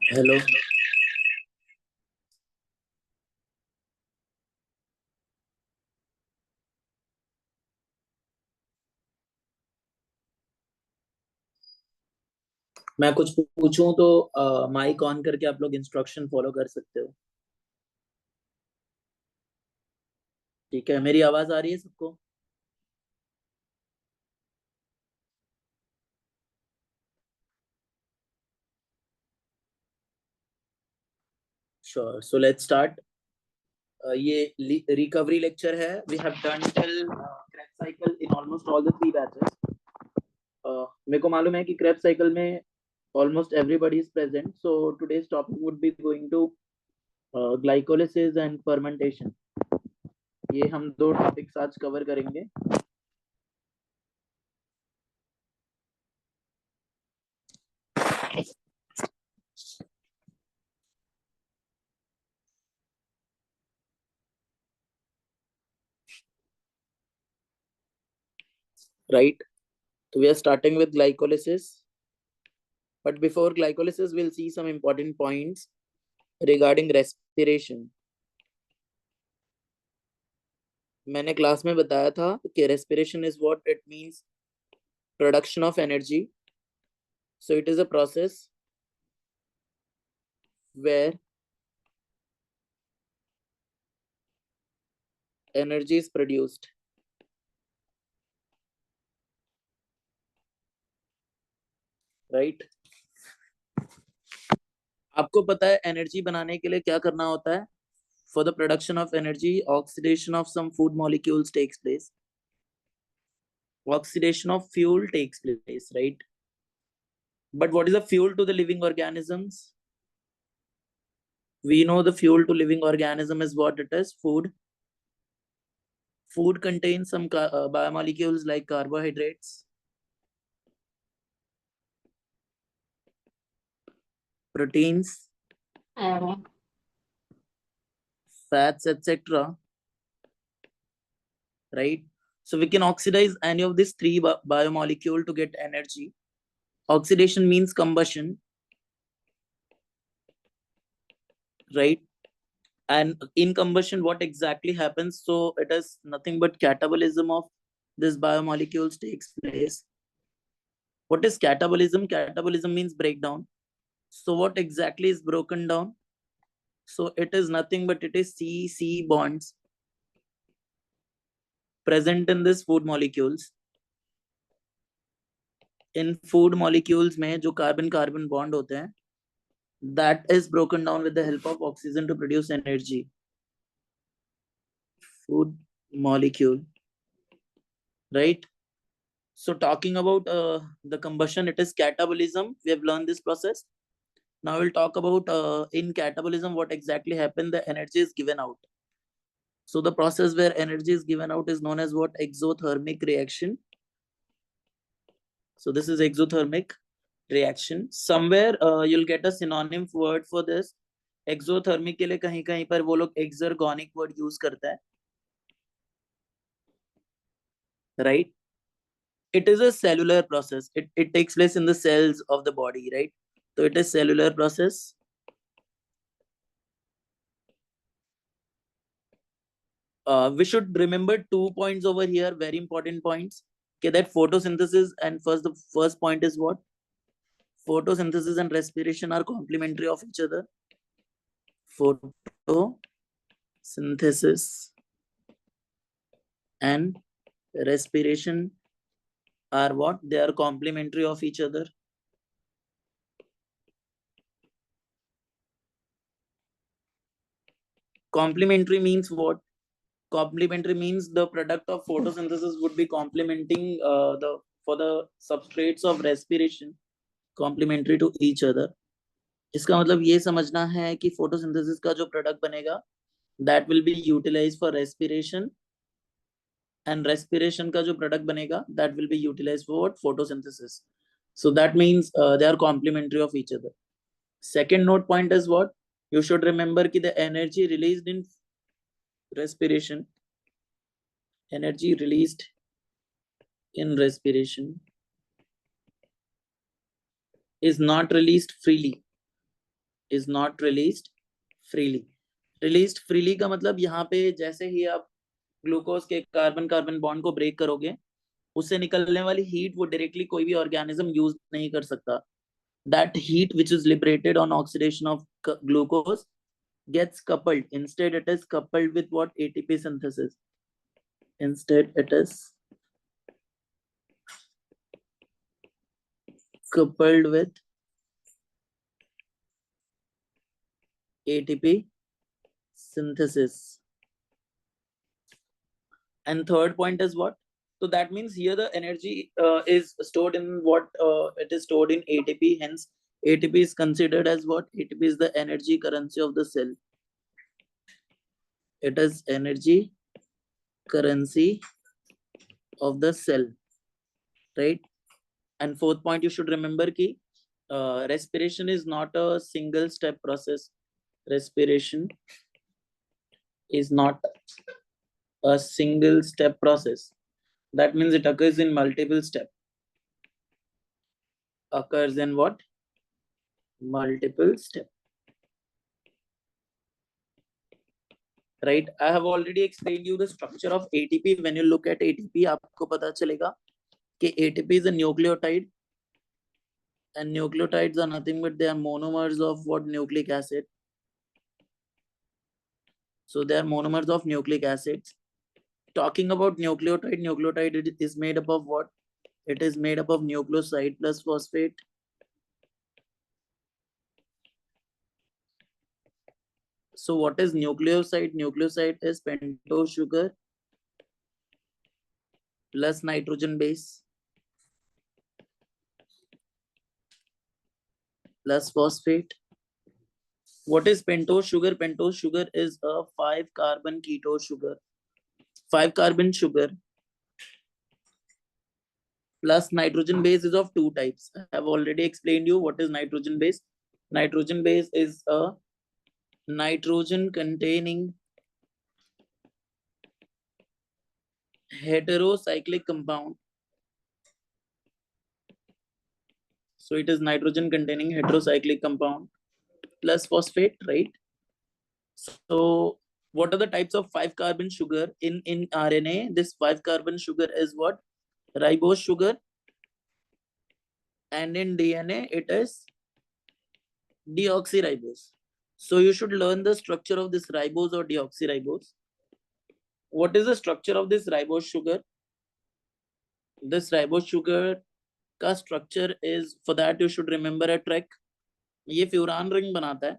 Hello. मैं कुछ पूछूं तो माइक ऑन करके आप लोग इंस्ट्रक्शन फॉलो कर सकते हो। ठीक है, मेरी आवाज आ रही है सबको? Sure, so let's start. ये रिकवरी लेक्चर है। We have done till Kreb cycle in almost all the three batches. मेरे को मालूम है कि क्रेब साइकिल में almost everybody is present, so today's topic would be going to glycolysis and fermentation. ये हम दो टॉपिक्स आज कवर करेंगे। right? So we are starting with glycolysis. But before glycolysis, we'll see some important points regarding respiration. मैंने class में बताया था कि respiration is what it means, production of energy. So it is a process where energy is produced. Right? आपको पता है energy बनाने के लिए क्या करना होता है? For the production of energy, oxidation of some food molecules takes place. Oxidation of fuel takes place, right? But what is the fuel to the living organisms? We know the fuel to living organism is what it is, food. Food contains some biomolecules like carbohydrates, proteins, fats, etc. Right? So we can oxidize any of these three biomolecule to get energy. Oxidation means combustion, right? And in combustion, what exactly happens? So it is nothing but catabolism of this biomolecules takes place. What is catabolism? Catabolism means breakdown. So what exactly is broken down? So it is nothing but it is C bonds present in this food molecules. In food molecules में जो carbon carbon bond होते हैं, that is broken down with the help of oxygen to produce energy. Food molecule, right? So talking about the combustion, it is catabolism. We have learned this process. Now we'll talk about in catabolism what exactly happened. The energy is given out. So the process where energy is given out is known as what? Exothermic reaction. So this is exothermic reaction. Somewhere you'll get a synonym word for this. Exothermic के लिए कहीं कहीं पर वो लोग exergonic word use करता है, right? It is a cellular process. It takes place in the cells of the body, right? So it is cellular process. We should remember 2 points over here, very important points. Okay, that photosynthesis and the first point is what? Photosynthesis and respiration are complementary of each other. Photosynthesis and respiration are what? They are complementary of each other. Complementary means what? Complementary means the product of photosynthesis would be complementing for the substrates of respiration, complementary to each other. इसका मतलब ये समझना है कि photosynthesis का जो product बनेगा, that will be utilized for respiration, and respiration का जो product बनेगा, that will be utilized for what? Photosynthesis. So that means they are complementary of each other. Second note point is what? You should remember कि the energy released in respiration, energy released in respiration is not released freely. Is not released freely. Released freely का मतलब यहाँ पे जैसे ही आप glucose के carbon carbon bond को break करोगे, उससे निकलने वाली हीट वो डायरेक्टली कोई भी ऑर्गेनिज्म यूज नहीं कर सकता. That heat which is liberated on oxidation of glucose gets coupled. Instead, it is coupled with what? ATP synthesis. Instead, it is coupled with ATP synthesis. And third point is what? So that means here the energy is stored in what? It is stored in ATP. Hence, ATP is considered as what? ATP is the energy currency of the cell. It is energy currency of the cell, right? And fourth point, you should remember ki respiration is not a single step process. Respiration is not a single step process. That means it occurs in multiple step. Occurs in what? Multiple step. Right? I have already explained you the structure of ATP. When you look at ATP, आपको पता चलेगा कि ATP is a nucleotide, and nucleotides are nothing but they are monomers of what? Nucleic acid. So they are monomers of nucleic acids. Talking about nucleotide, nucleotide is made up of what? It is made up of nucleoside plus phosphate. So what is nucleoside? Nucleoside is pentose sugar plus nitrogen base plus phosphate. What is pentose sugar? Pentose sugar is a 5-carbon ketose sugar. 5-carbon sugar plus nitrogen base is of two types. I have already explained you what is nitrogen base. Nitrogen base is a nitrogen containing heterocyclic compound. So it is nitrogen containing heterocyclic compound plus phosphate, right? So what are the types of 5-carbon sugar in RNA? This 5-carbon sugar is what? Ribose sugar. And in DNA, it is deoxyribose. So you should learn the structure of this ribose or deoxyribose. What is the structure of this ribose sugar? This ribose sugar का structure is, for that you should remember a trick. ये furan ring बनाता है.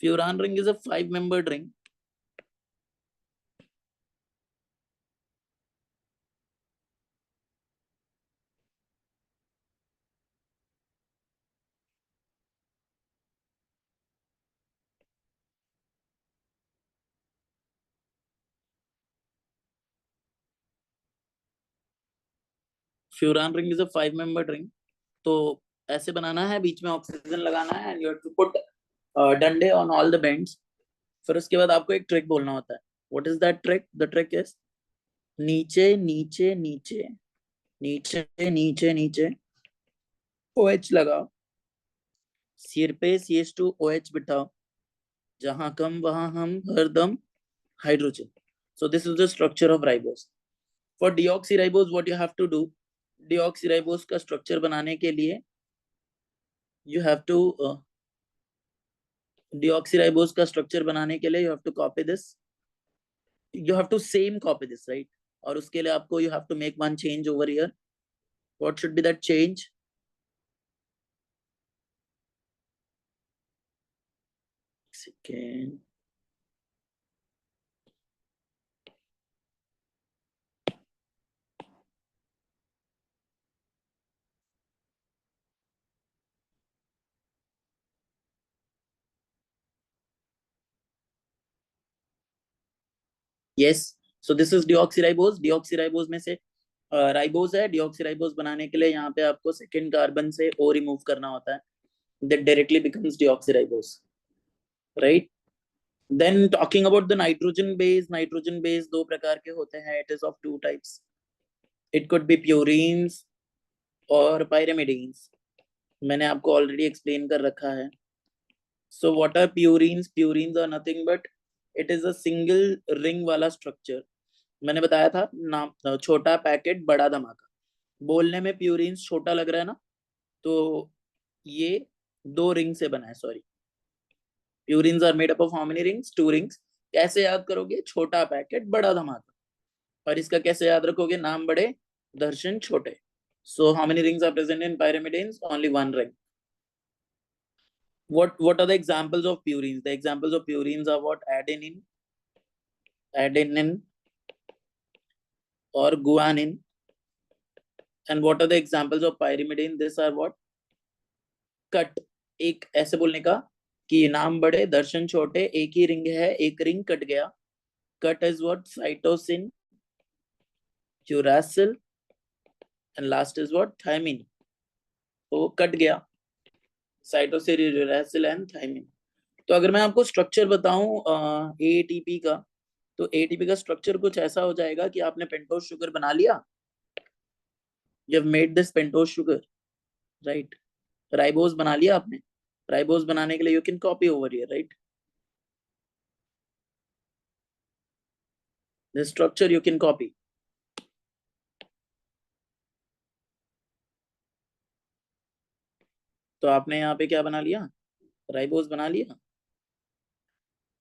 Furan ring is a 5-membered ring. Furan ring is a 5-membered ring. तो ऐसे बनाना है, बीच में oxygen लगाना है, and you have to put डंडे on all the bends. फिर उसके बाद आपको एक ट्रिक बोलना होता है. What is that trick? The trick is नीचे नीचे नीचे नीचे नीचे नीचे OH लगाओ, सिर पे CH2OH बिठाओ, जहां कम वहां हम हरदम hydrogen. So this is the structure of ribose. For deoxyribose, what you have to do? Deoxyribose का structure बनाने के लिए you have to deoxyribose का structure बनाने के लिए you have to copy this. You have to same copy this, right? और उसके लिए आपको you have to make one change over here. What should be that change? Second. Yes. So this is deoxyribose. Deoxyribose में से ribose है. डिऑक्सीराइबोज बनाने के लिए यहाँ पे आपको सेकेंड कार्बन से O रिमूव करना होता है. That directly becomes deoxyribose, right? Then talking about the nitrogen base दो प्रकार के होते हैं. It is of two types. It could be purines और pyrimidines. मैंने आपको already explain कर रखा है. So what are purines? Purines are nothing but it is a single ring वाला structure. मैंने बताया था नाम, छोटा पैकेट बड़ा धमाका. बोलने में प्यूरिन्स छोटा लग रहा है ना, तो ये 2 रिंग से बना है. Sorry, purines are made up of how many rings? 2 rings. कैसे याद करोगे? छोटा पैकेट बड़ा धमाका. और इसका कैसे याद रखोगे? नाम बड़े दर्शन छोटे. So how many rings are present in pyrimidines? Only 1 ring. What are the examples of purines? The examples of purines are what? Adenine or guanine. And what are the examples of pyrimidine? These are what? Cut. एक ऐसे बोलने का कि नाम बड़े दर्शन छोटे, एक ही ring है, एक रिंग कट गया. Cut is what? Cytosine, uracil and last is what? Thymine. तो कट गया, साइटोसिन, यूरासिल एंड थायमिन. तो अगर मैं आपको स्ट्रक्चर बताऊं एटीपी का, तो एटीपी का स्ट्रक्चर कुछ ऐसा हो जाएगा कि आपने पेंटोज शुगर बना लिया, you have made this pentose sugar, right? Ribose बना लिया आपने। राइबोज बनाने के लिए you can copy over here, right? The structure you can copy. तो आपने यहाँ पे क्या बना लिया? राइबोज बना लिया।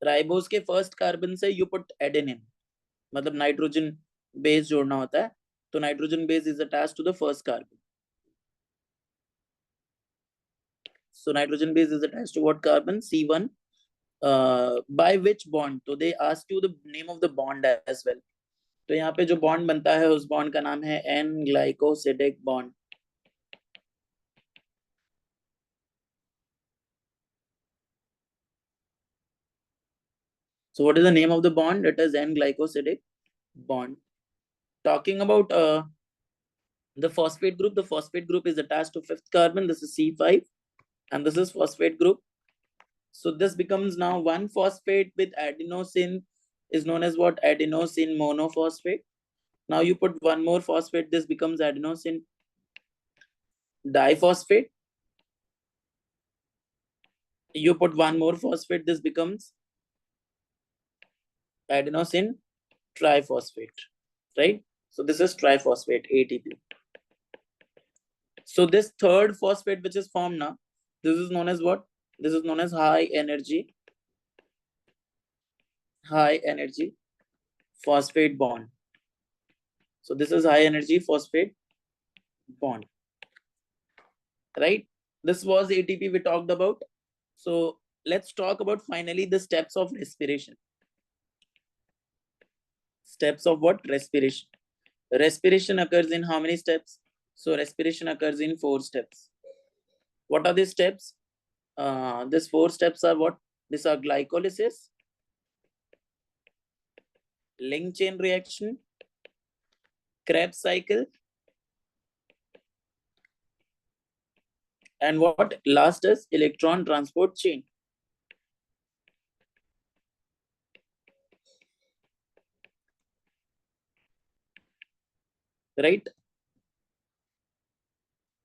राइबोज के फर्स्ट कार्बन से यू पुट एडेनिन, मतलब नाइट्रोजन बेस जोड़ना होता है, तो nitrogen base is attached to the first carbon. So nitrogen base is attached to what carbon? C1. By which bond? तो they ask you the name of the bond as well. तो यहाँ पे जो bond बनता है उस bond का नाम है N glycosidic bond. So what is the name of the bond? It is N glycosidic bond. Talking about the phosphate group is attached to fifth carbon. This is C5, and this is phosphate group. So this becomes now one phosphate with adenosine is known as what? Adenosine monophosphate. Now you put one more phosphate, this becomes adenosine diphosphate. You put one more phosphate, this becomes adenosine triphosphate, right? So this is triphosphate, ATP. So this third phosphate which is formed now, this is known as what? This is known as high energy phosphate bond. So this is high energy phosphate bond, right? This was ATP we talked about. So let's talk about finally the steps of respiration. Steps of what? Respiration. Respiration occurs in how many steps? So respiration occurs in 4 steps. What are these steps? These 4 steps are what? These are glycolysis, link chain reaction, Krebs cycle, and what? Last is electron transport chain. Right?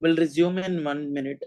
We'll resume in 1 minute.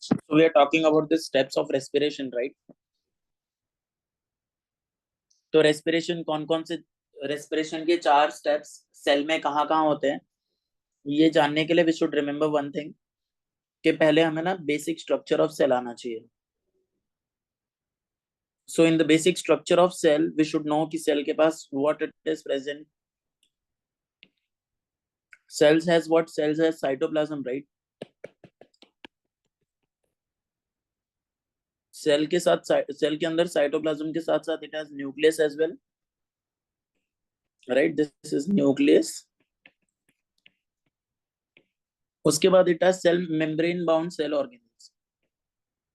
So we are talking about the steps of respiration, right? तो respiration कौन कौन से, respiration के 4 steps cell में कहाँ कहाँ होते हैं, ये जानने के लिए we should remember one thing, कि पहले हमें ना बेसिक स्ट्रक्चर ऑफ सेल आना चाहिए. So in the basic structure of cell, we should know कि cell के पास what it is present. Cells has what? Cells has cytoplasm, right? Cell के साथ cell के अंदर cytoplasm के साथ साथ it has nucleus as well, right? This is nucleus. उसके बाद it has cell membrane bound cell organelles.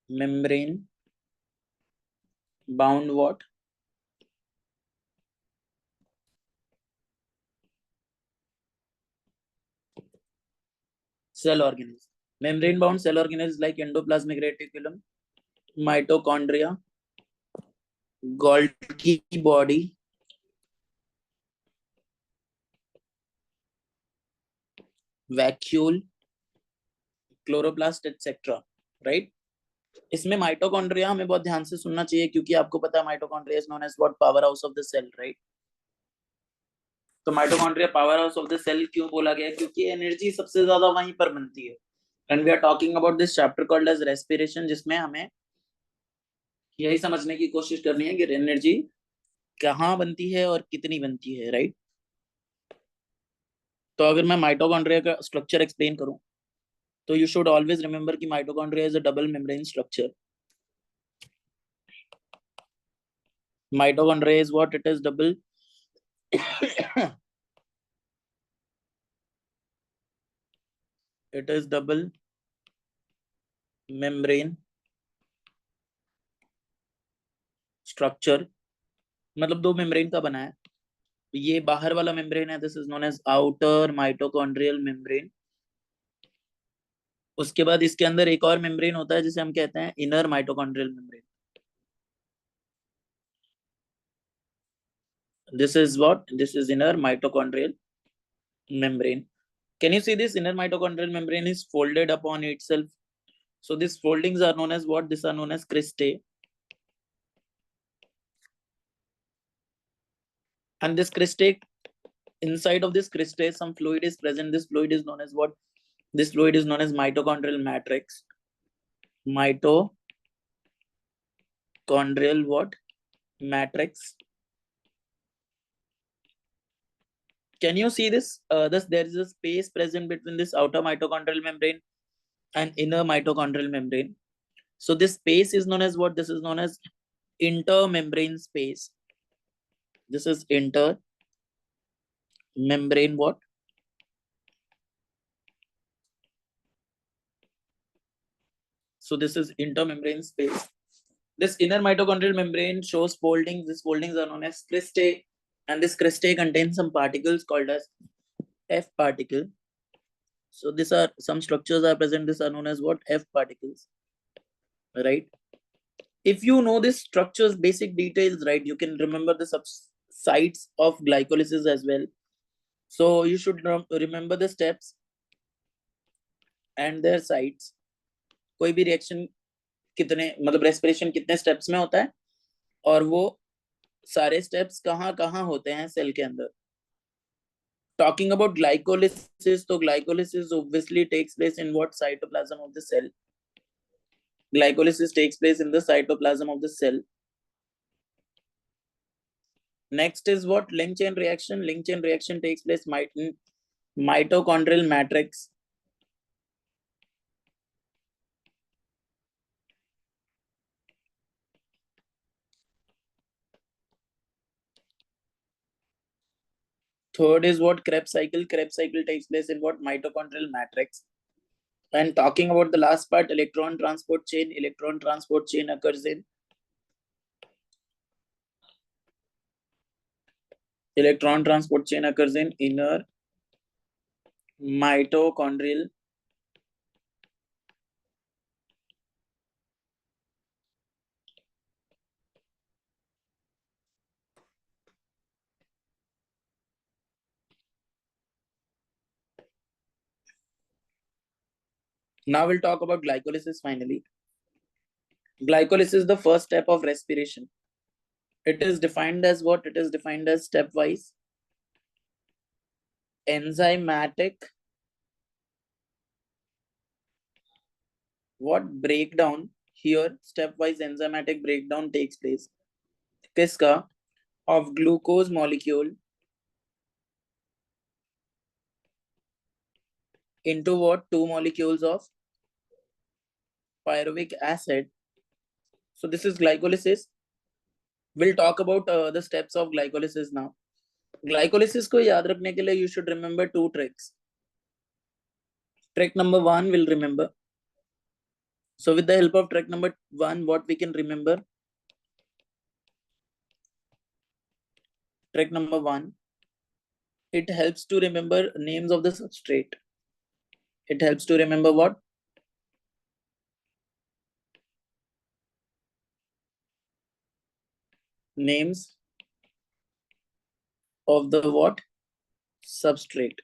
Membrane bound what? Cell organism. Membrane bound cell organisms like endoplasmic reticulum, mitochondria, Golgi body, vacuole, chloroplast etcetera, right. इसमें mitochondria हमें बहुत ध्यान से सुनना चाहिए, क्योंकि आपको पता है mitochondria is known as what, power house of the cell, right. तो mitochondria power house of the cell क्यों बोला गया, क्योंकि एनर्जी सबसे ज्यादा वहीं पर बनती है। And we are talking about this chapter called as respiration, जिसमें हमें यही समझने की कोशिश करनी है कि एनर्जी कहाँ बनती है और कितनी बनती है, राइट। तो अगर मैं माइटोकॉन्ड्रिया का स्ट्रक्चर एक्सप्लेन करूं, तो यू शुड ऑलवेज रिमेंबर कि mitochondria is a double membrane structure. Mitochondria is what? It is double it is double membrane structure, मतलब दो मेम्ब्रेन का बना है। ये बाहर वाला मेम्ब्रेन है, this is known as outer mitochondrial membrane. उसके बाद इसके अंदर एक और मेम्ब्रेन होता है जिसे हम कहते हैं inner mitochondrial membrane. This is what? This is inner mitochondrial membrane. Can you see this? Inner mitochondrial membrane is folded upon itself. So these foldings are known as what? These are known as cristae. And this cristae, inside of this cristae, some fluid is present. This fluid is known as what? This fluid is known as mitochondrial matrix. Mitochondrial what? Matrix. Can you see this? There is a space present between this outer mitochondrial membrane and inner mitochondrial membrane. So this space is known as what? This is known as intermembrane space. This is intermembrane what? So this is intermembrane space. This inner mitochondrial membrane shows foldings. These foldings are known as cristae, and this cristae contains some particles called as F particle. So these are some structures are present. These are known as what? F particles, right? If you know this structure's basic details, right, you can remember the sites of glycolysis as well. So you should remember the steps and their sites. कोई भी reaction कितने, मतलब respiration कितने steps में होता है, और वो सारे स्टेप्स कहाँ कहाँ होते हैं सेल के अंदर। Talking about glycolysis, so glycolysis obviously takes place in what? Cytoplasm of the cell. Glycolysis takes place in the cytoplasm of the cell. Next is what? Link chain reaction. Link chain reaction takes place in mitochondrial matrix. Third is what? Krebs cycle. Krebs cycle takes place in what? Mitochondrial matrix. And talking about the last part, electron transport chain. Electron transport chain occurs in inner mitochondrial Now we'll talk about glycolysis finally. Glycolysis is the first step of respiration. It is defined as what? It is defined as stepwise enzymatic what breakdown. Here stepwise enzymatic breakdown takes place. किसका? Of glucose molecule into what? Two molecules of pyruvic acid. So this is glycolysis. We'll talk about the steps of glycolysis now. Glycolysis को याद रखने के लिए you should remember two tricks. Trick number one will remember. So with the help of trick number one, what we can remember? trick number 1, it helps to remember names of the substrate. It helps to remember what? Names of the what? Substrate.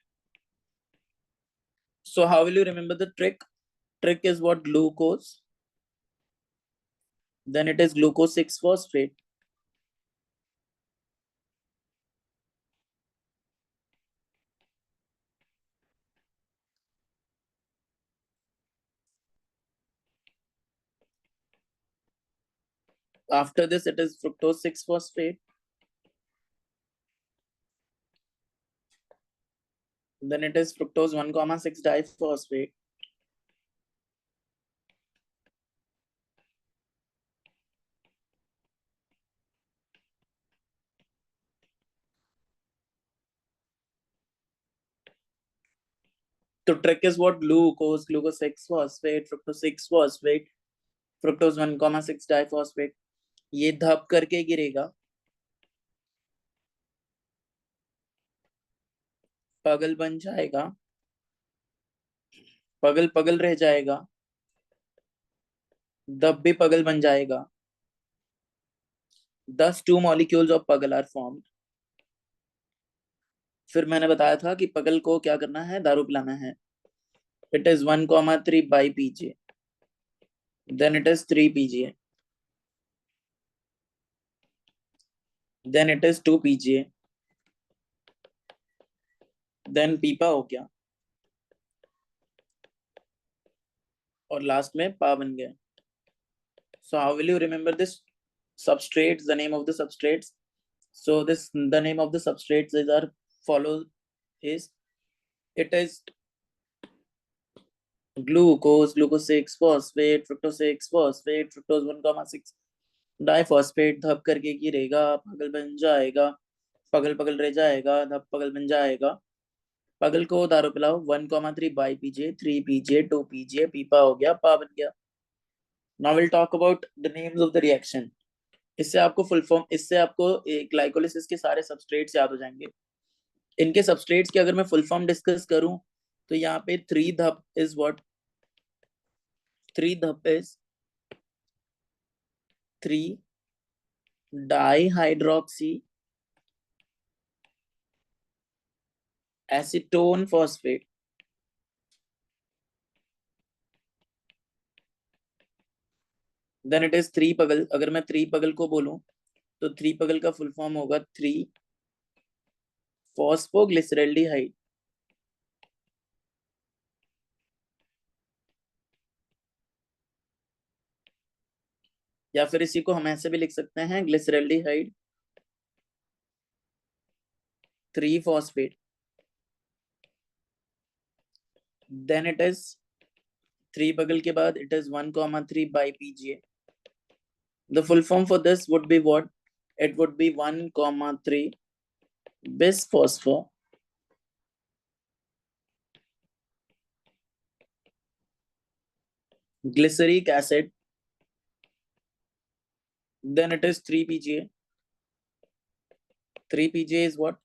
So how will you remember the trick? Trick is what? Glucose. Then it is glucose 6-phosphate. After this, it is fructose 6-phosphate. Then it is fructose 1,6 diphosphate. So trick is what? Glucose, glucose 6-phosphate, fructose 6-phosphate, fructose 1,6 diphosphate. ये धप करके गिरेगा, पगल बन जाएगा, पगल पगल रह जाएगा, दब भी पगल बन जाएगा. Thus 2 molecules of पगल are formed. फिर मैंने बताया था कि पगल को क्या करना है? दारू पिलाना है. It is 1,3 by PJ. Then it is 3 PGA. Then it is 2 PGA. Then पीपा हो गया और लास्ट में पा बन गया. So how will you remember this substrates, the name of the substrates? So the name of the substrates is are follow is, it is glucose, glucose 6-phosphate, fructose 6-phosphate, fructose 1,6 diphosphate. धप करके गिरेगा, पगल बन जाएगा, पगल पगल रह जाएगा, धप पगल बन जाएगा. पगल को दारू पिलाओ. 1,3 बाई पीजे, 3 पीजे, 2 पीजे, पीपा हो गया, पा बन गया. Now we'll talk about the names of the reaction. इससे आपको फुल फॉर्म, इससे आपको ग्लाइकोलिसिस के सारे सबस्ट्रेट्स याद हो जाएंगे. इनके सबस्ट्रेट्स की अगर मैं फुल फॉर्म डिस्कस करूं तो यहाँ पे 3 DHAP is what? 3 DHAP is 3 dihydroxy acetone phosphate. Then it is 3 PGAL. अगर मैं 3 पगल को बोलूं तो 3 पगल का फुल फॉर्म होगा 3 फॉस्फोग्लिसरल्डिहाइड. या फिर इसी को हम ऐसे भी लिख सकते हैं, glyceraldehyde 3 phosphate. Then it is 3 बगल के बाद it is 1,3 by PGA. The full form for this would be what? It would be 1,3 bisphosphor glyceric acid. Then it is 3 PGA. 3 PGA is what?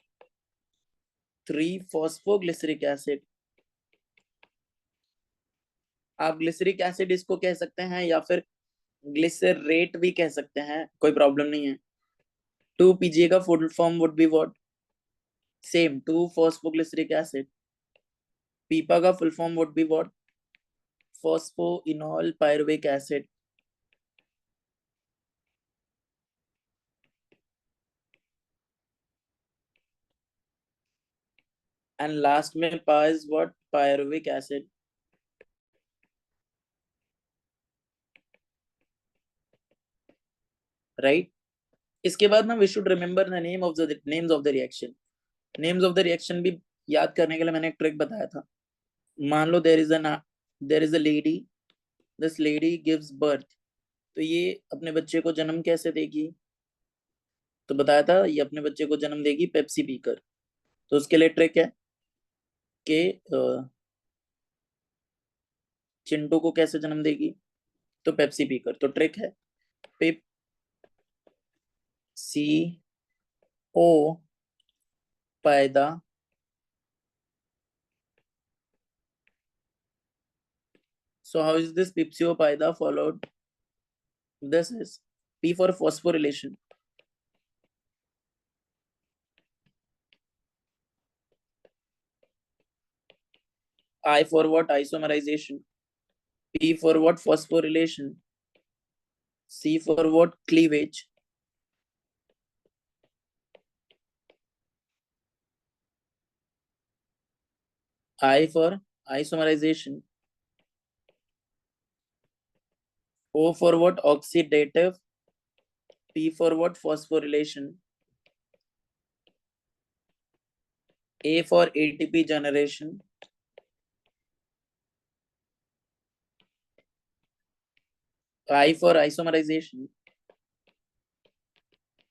3 phosphoglyceric acid. आप glyceric acid इसको कह सकते हैं या फिर ग्लिसरेट भी कह सकते हैं, कोई प्रॉब्लम नहीं है. 2 PGA का full form would be what? Same, 2 phosphoglyceric acid. पीपा का full form would be what? phosphoenol pyruvic acid. And last में पा is what? Pyruvic acid. Right? इसके बाद ना we should remember the names of the reaction. Names of the reaction भी याद करने के लिए मैंने एक ट्रिक बताया था. मान लो there is a lady. This lady gives birth. तो ये अपने बच्चे को जन्म कैसे देगी? तो बताया था ये अपने बच्चे को जन्म देगी पेप्सी पीकर. तो उसके लिए ट्रिक है कि चिंटू को कैसे जन्म देगी? तो पेप्सी पीकर. तो ट्रिक है पेप सी ओ पैदा So how is this Pipsio paida followed? This is P for phosphorylation. I for what? Isomerization. P for what? Phosphorylation. C for what? Cleavage. I for isomerization. O for what? Oxidative. P for what? Phosphorylation. A for ATP generation. I for isomerization.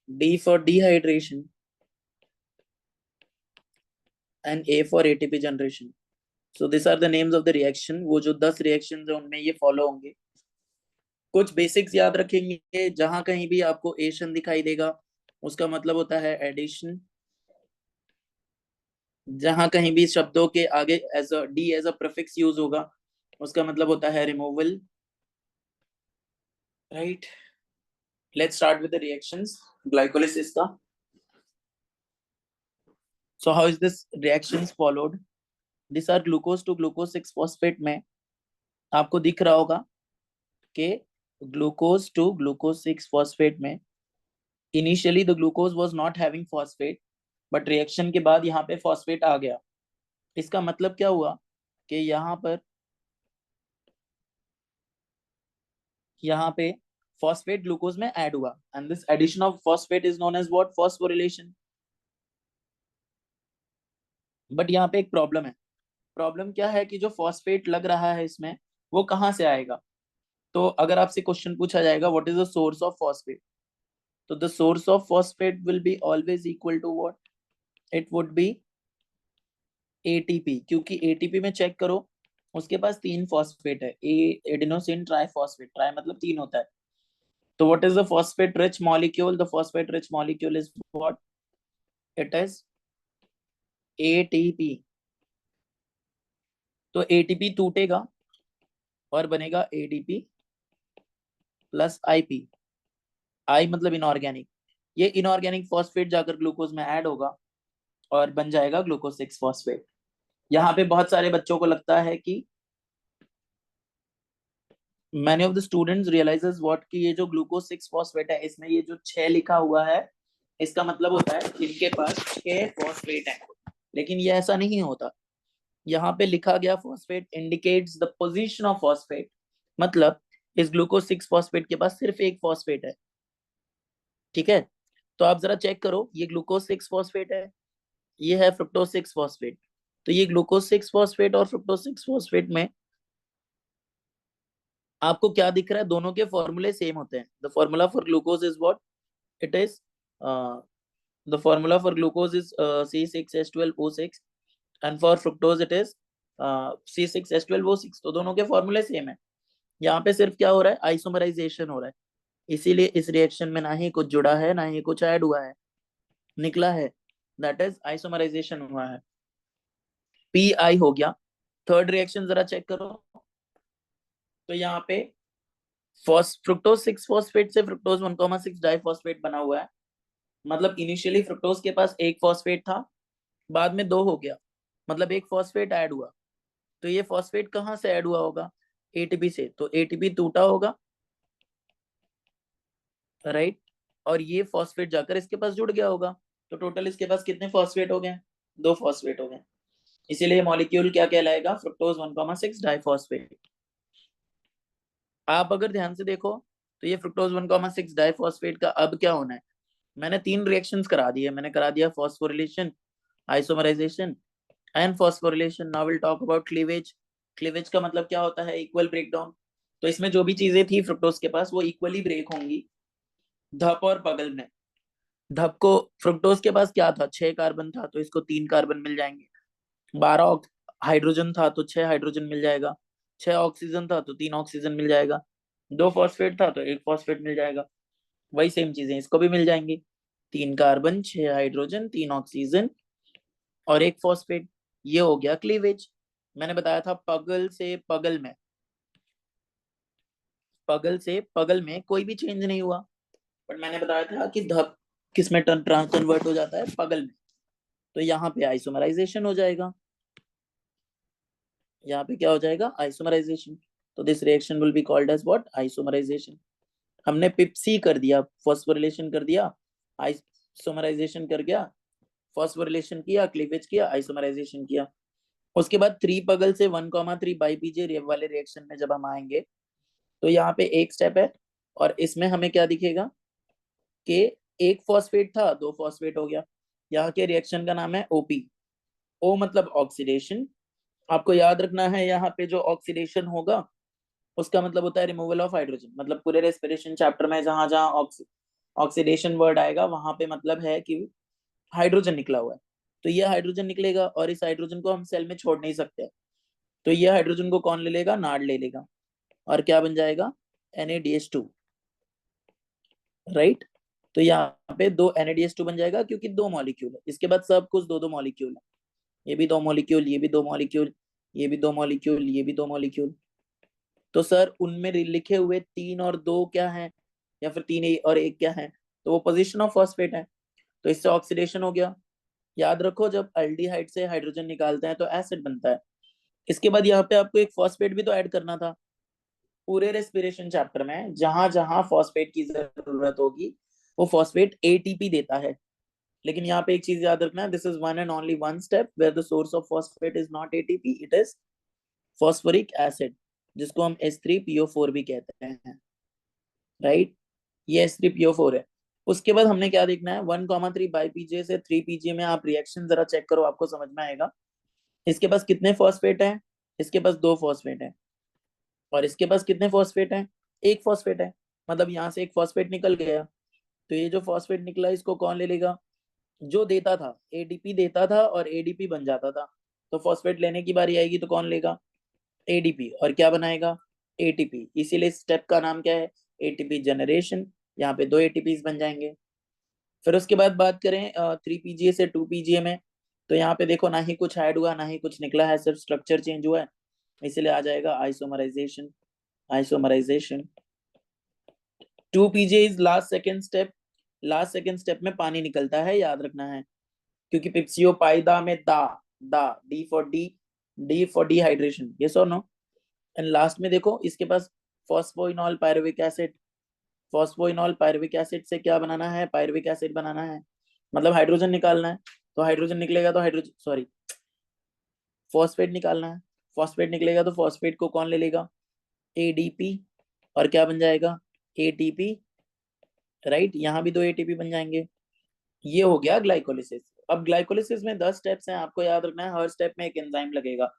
D for dehydration. And A for ATP generation. So these are the names of the reaction. वो जो 10 reactions है उनमें ये follow होंगे. कुछ basics याद रखेंगे. जहां कहीं भी आपको एशन दिखाई देगा उसका मतलब होता है एडिशन. जहां कहीं भी शब्दों के आगे as a de as a prefix use होगा उसका मतलब होता है removal. Right. Let's start with the reactions. Glycolysis का. So how is this reactions followed? This are glucose to glucose 6 phosphate में आपको दिख रहा होगा कि ग्लूकोज टू ग्लूकोज 6 फॉस्फेट में initially the glucose was not having phosphate but reaction के बाद यहाँ पे फॉस्फेट आ गया. इसका मतलब क्या हुआ कि यहाँ पे फॉस्फेट ग्लूकोज में ऐड हुआ and this addition of phosphate is known as what? Phosphorylation. But यहाँ पे एक प्रॉब्लम है. प्रॉब्लम क्या है कि जो फॉस्फेट लग रहा है इसमें वो कहाँ से आएगा? तो अगर आपसे क्वेश्चन पूछा जाएगा what is the source of phosphate, तो the source of phosphate will be always equal to what? It would be ATP. क्योंकि एटीपी में चेक करो उसके पास 3 फॉस्फेट है. ए एडेनोसिन ट्राइफॉस्फेट. ट्राई मतलब 3 होता है. तो what is the phosphate rich molecule? The phosphate rich molecule is what? It is ATP. तो एटीपी टूटेगा और बनेगा एडीपी प्लस आईपी. आई मतलब इनऑर्गेनिक. ये इनऑर्गेनिक फॉस्फेट जाकर ग्लूकोज में ऐड होगा और बन जाएगा ग्लूकोज 6 फॉस्फेट. यहाँ पे बहुत सारे बच्चों को लगता है कि many of the students realises what कि ये जो ग्लूकोज 6 फॉस्फेट है इसमें ये जो 6 लिखा हुआ है इसका मतलब होता है इनके पास 6 फॉस्फेट है. लेकिन ये ऐसा नहीं होता. यहाँ पे लिखा गया phosphate indicates the position of phosphate. मतलब इस ग्लूकोज 6 फॉस्फेट के पास सिर्फ एक फॉस्फेट है. ठीक है. तो आप जरा चेक करो ये ग्लूकोज 6 फॉस्फेट है, ये है फ्रुक्टोज 6 फॉस्फेट. तो ये ग्लूकोज 6 फॉस्फेट और फ्रुक्टोज 6 फॉस्फेट में आपको क्या दिख रहा है? दोनों के फॉर्मूले सेम होते हैं. The formula for glucose is what? It is the formula for glucose is C6H12O6 and for fructose it is C6H12O6. तो दोनों के फॉर्मूले सेम है. यहाँ पे सिर्फ क्या हो रहा है? आइसोमराइजेशन हो रहा है. इसीलिए इस रिएक्शन में ना ही कुछ जुड़ा है ना ही कुछ ऐड हुआ है, निकला है. दैट इज आइसोमराइजेशन हुआ है. पी आई हो गया. थर्ड रिएक्शन जरा चेक करो. तो यहाँ पे फ्रुक्टोज 6 फॉस्फेट से फ्रुक्टोज 1,6 डाइफॉस्फेट बना हुआ है. मतलब इनिशियली फ्रुक्टोज के पास एक फॉस्फेट था, बाद में 2 हो गया, मतलब एक फॉस्फेट ऐड हुआ. तो ये फॉस्फेट कहाँ से ऐड हुआ होगा? एटीपी से. तो एटीपी टूटा होगा. राइट. और ये फॉस्फेट जाकर इसके पास जुड़ गया होगा. तो टोटल इसके पास कितने फॉस्फेट हो गए? 2 फॉस्फेट हो गए. इसीलिए मॉलिक्यूल क्या कहलाएगा? Fructose 1,6 diphosphate. आप अगर ध्यान से देखो तो ये फ्रुक्टोज 1,6 डाइफॉस्फेट का अब क्या होना है? मैंने 3 रिएक्शंस करा दिए. मैंने करा दिया phosphorylation, isomerisation and phosphorylation. Now will talk about cleavage. Cleavage का मतलब क्या होता है? Equal breakdown. तो इसमें जो भी चीजें थी फ्रुक्टोज के पास वो इक्वली ब्रेक होंगी धप और पगल में. धप को फ्रुक्टोज के पास क्या था? 6 कार्बन था तो इसको 3 कार्बन मिल जाएंगे. 12 हाइड्रोजन था तो 6 हाइड्रोजन मिल जाएगा. 6 ऑक्सीजन था तो 3 ऑक्सीजन मिल जाएगा. 2 फॉस्फेट था तो 1 फॉस्फेट मिल जाएगा. वही सेम चीजें इसको भी मिल जाएंगी. 3 कार्बन, 6 हाइड्रोजन, 3 ऑक्सीजन, और एक फॉस्फेट। ये हो गया क्लीवेज। मैंने बताया था पगल से पगल में, पगल से पगल में कोई भी चेंज नहीं हुआ, बट मैंने बताया था कि धप किस में कन्वर्ट हो जाता है, पगल में। तो यहाँ पे आइसोमराइजेशन हो जाएगा, यहाँ पे क्या हो जाएगा, आइसोमराइजेशन। तो this reaction will be called as what, isomerisation. हमने पिप्सी कर दिया, फॉस्फोरिलेशन कर दिया, आइसोमराइजेशन कर गया, फॉस्फोरिलेशन किया, क्लीवेज किया, आइसोमराइजेशन किया। उसके बाद 3 पगल से 1,3 बाईपीजे वाले रिएक्शन में जब हम आएंगे, तो यहाँ पे एक स्टेप है, और इसमें हमें क्या दिखेगा कि एक फॉस्फेट था, 2 फॉस्फेट हो गया। यहाँ के रिएक्शन का नाम है ओपी। ओ मतलब ऑक्सीडेशन। आपको याद रखना है, यहाँ पे जो ऑक्सीडेशन होगा उसका मतलब होता है रिमूवल ऑफ हाइड्रोजन। मतलब पूरे रेस्पिरेशन चैप्टर में जहां जहां ऑक्सीडेशन वर्ड आएगा, वहां पे मतलब है कि हाइड्रोजन निकला हुआ है। तो ये हाइड्रोजन निकलेगा, और इस हाइड्रोजन को हम सेल में छोड़ नहीं सकते। तो ये हाइड्रोजन को कौन ले लेगा, नाड़ ले लेगा, और क्या बन जाएगा, NaDH2, राइट। तो यहाँ पे 2 NaDH2 बन जाएगा, क्योंकि 2 मॉलिक्यूल है। इसके बाद सब कुछ 2 2 मॉलिक्यूल है। ये भी 2 मॉलिक्यूल, ये भी 2 मॉलिक्यूल, ये भी 2 मॉलिक्यूल, ये भी 2 मॉलिक्यूल। तो सर उनमें लिखे हुए 3 और 2 क्या है, या फिर 3 और 1 क्या है, तो वो पोजीशन ऑफ फॉस्फेट है। तो इससे ऑक्सीडेशन हो गया। याद रखो, जब एल्डिहाइड से हाइड्रोजन निकालते हैं तो एसिड बनता है। इसके बाद यहाँ पे आपको एक फॉस्फेट भी तो ऐड करना था। पूरे रेस्पिरेशन चैप्टर में जहां जहां फॉस्फेट की जरूरत होगी, वो फॉस्फेट एटीपी देता है। लेकिन यहाँ पे एक चीज याद रखना है, this is one and only one step where the source of phosphate is not ATP, it is phosphoric acid, जिसको हम H3PO4 भी कहते हैं, राइट। ये H3PO4 है। उसके बाद हमने क्या देखना है, 1,3 बाईपीजे से 3 पीजे में आप रिएक्शन जरा चेक करो, आपको समझ में आएगा। इसके पास कितने फॉस्फेट है, इसके पास 2 फॉस्फेट है, और इसके पास कितने फॉस्फेट है, एक फॉस्फेट है। मतलब यहाँ से एक फॉस्फेट निकल गया। तो ये जो फॉस्फेट निकला, इसको कौन ले लेगा, जो देता था एडीपी देता था, और एडीपी बन जाता था। तो फॉस्फेट लेने की बारी आएगी तो कौन लेगा, एडीपी, और क्या बनाएगा, एटीपी। इसीलिए स्टेप का नाम क्या है, एटीपी जनरेशन। यहाँ पे 2 एटीपीज बन जाएंगे। फिर उसके बाद बात करें 3 पीजीए से 2 पीजीए में, तो यहाँ पे देखो ना ही कुछ ऐड हुआ ना ही कुछ निकला है, सिर्फ स्ट्रक्चर चेंज हुआ है। इसलिए आ जाएगा isomerisation, isomerisation. 2 PGA is last second step. Last second step में पानी निकलता है, याद रखना है, क्योंकि पिप्सियो पाइदा में दा, दा, डी फॉर डिहाइड्रेशन, यस और नो। एंड लास्ट में देखो इसके पास phosphoenol pyruvic acid. Phosphoenol pyruvic acid से क्या बनाना है, पायरुविक एसिड बनाना है, मतलब हाइड्रोजन निकालना है। तो हाइड्रोजन निकलेगा तो हाइड्रोजन, सॉरी, फॉस्फेट निकालना है। फॉस्फेट निकलेगा तो फॉस्फेट को कौन ले लेगा, एडीपी, और क्या बन जाएगा, एटीपी, राइट। यहाँ भी 2 एटीपी बन जाएंगे। ये हो गया ग्लाइकोलिसिस। अब ग्लाइकोलिसिस में 10 स्टेप्स हैं, आपको याद रखना है, हर स्टेप में एक एंजाइम लगेगा।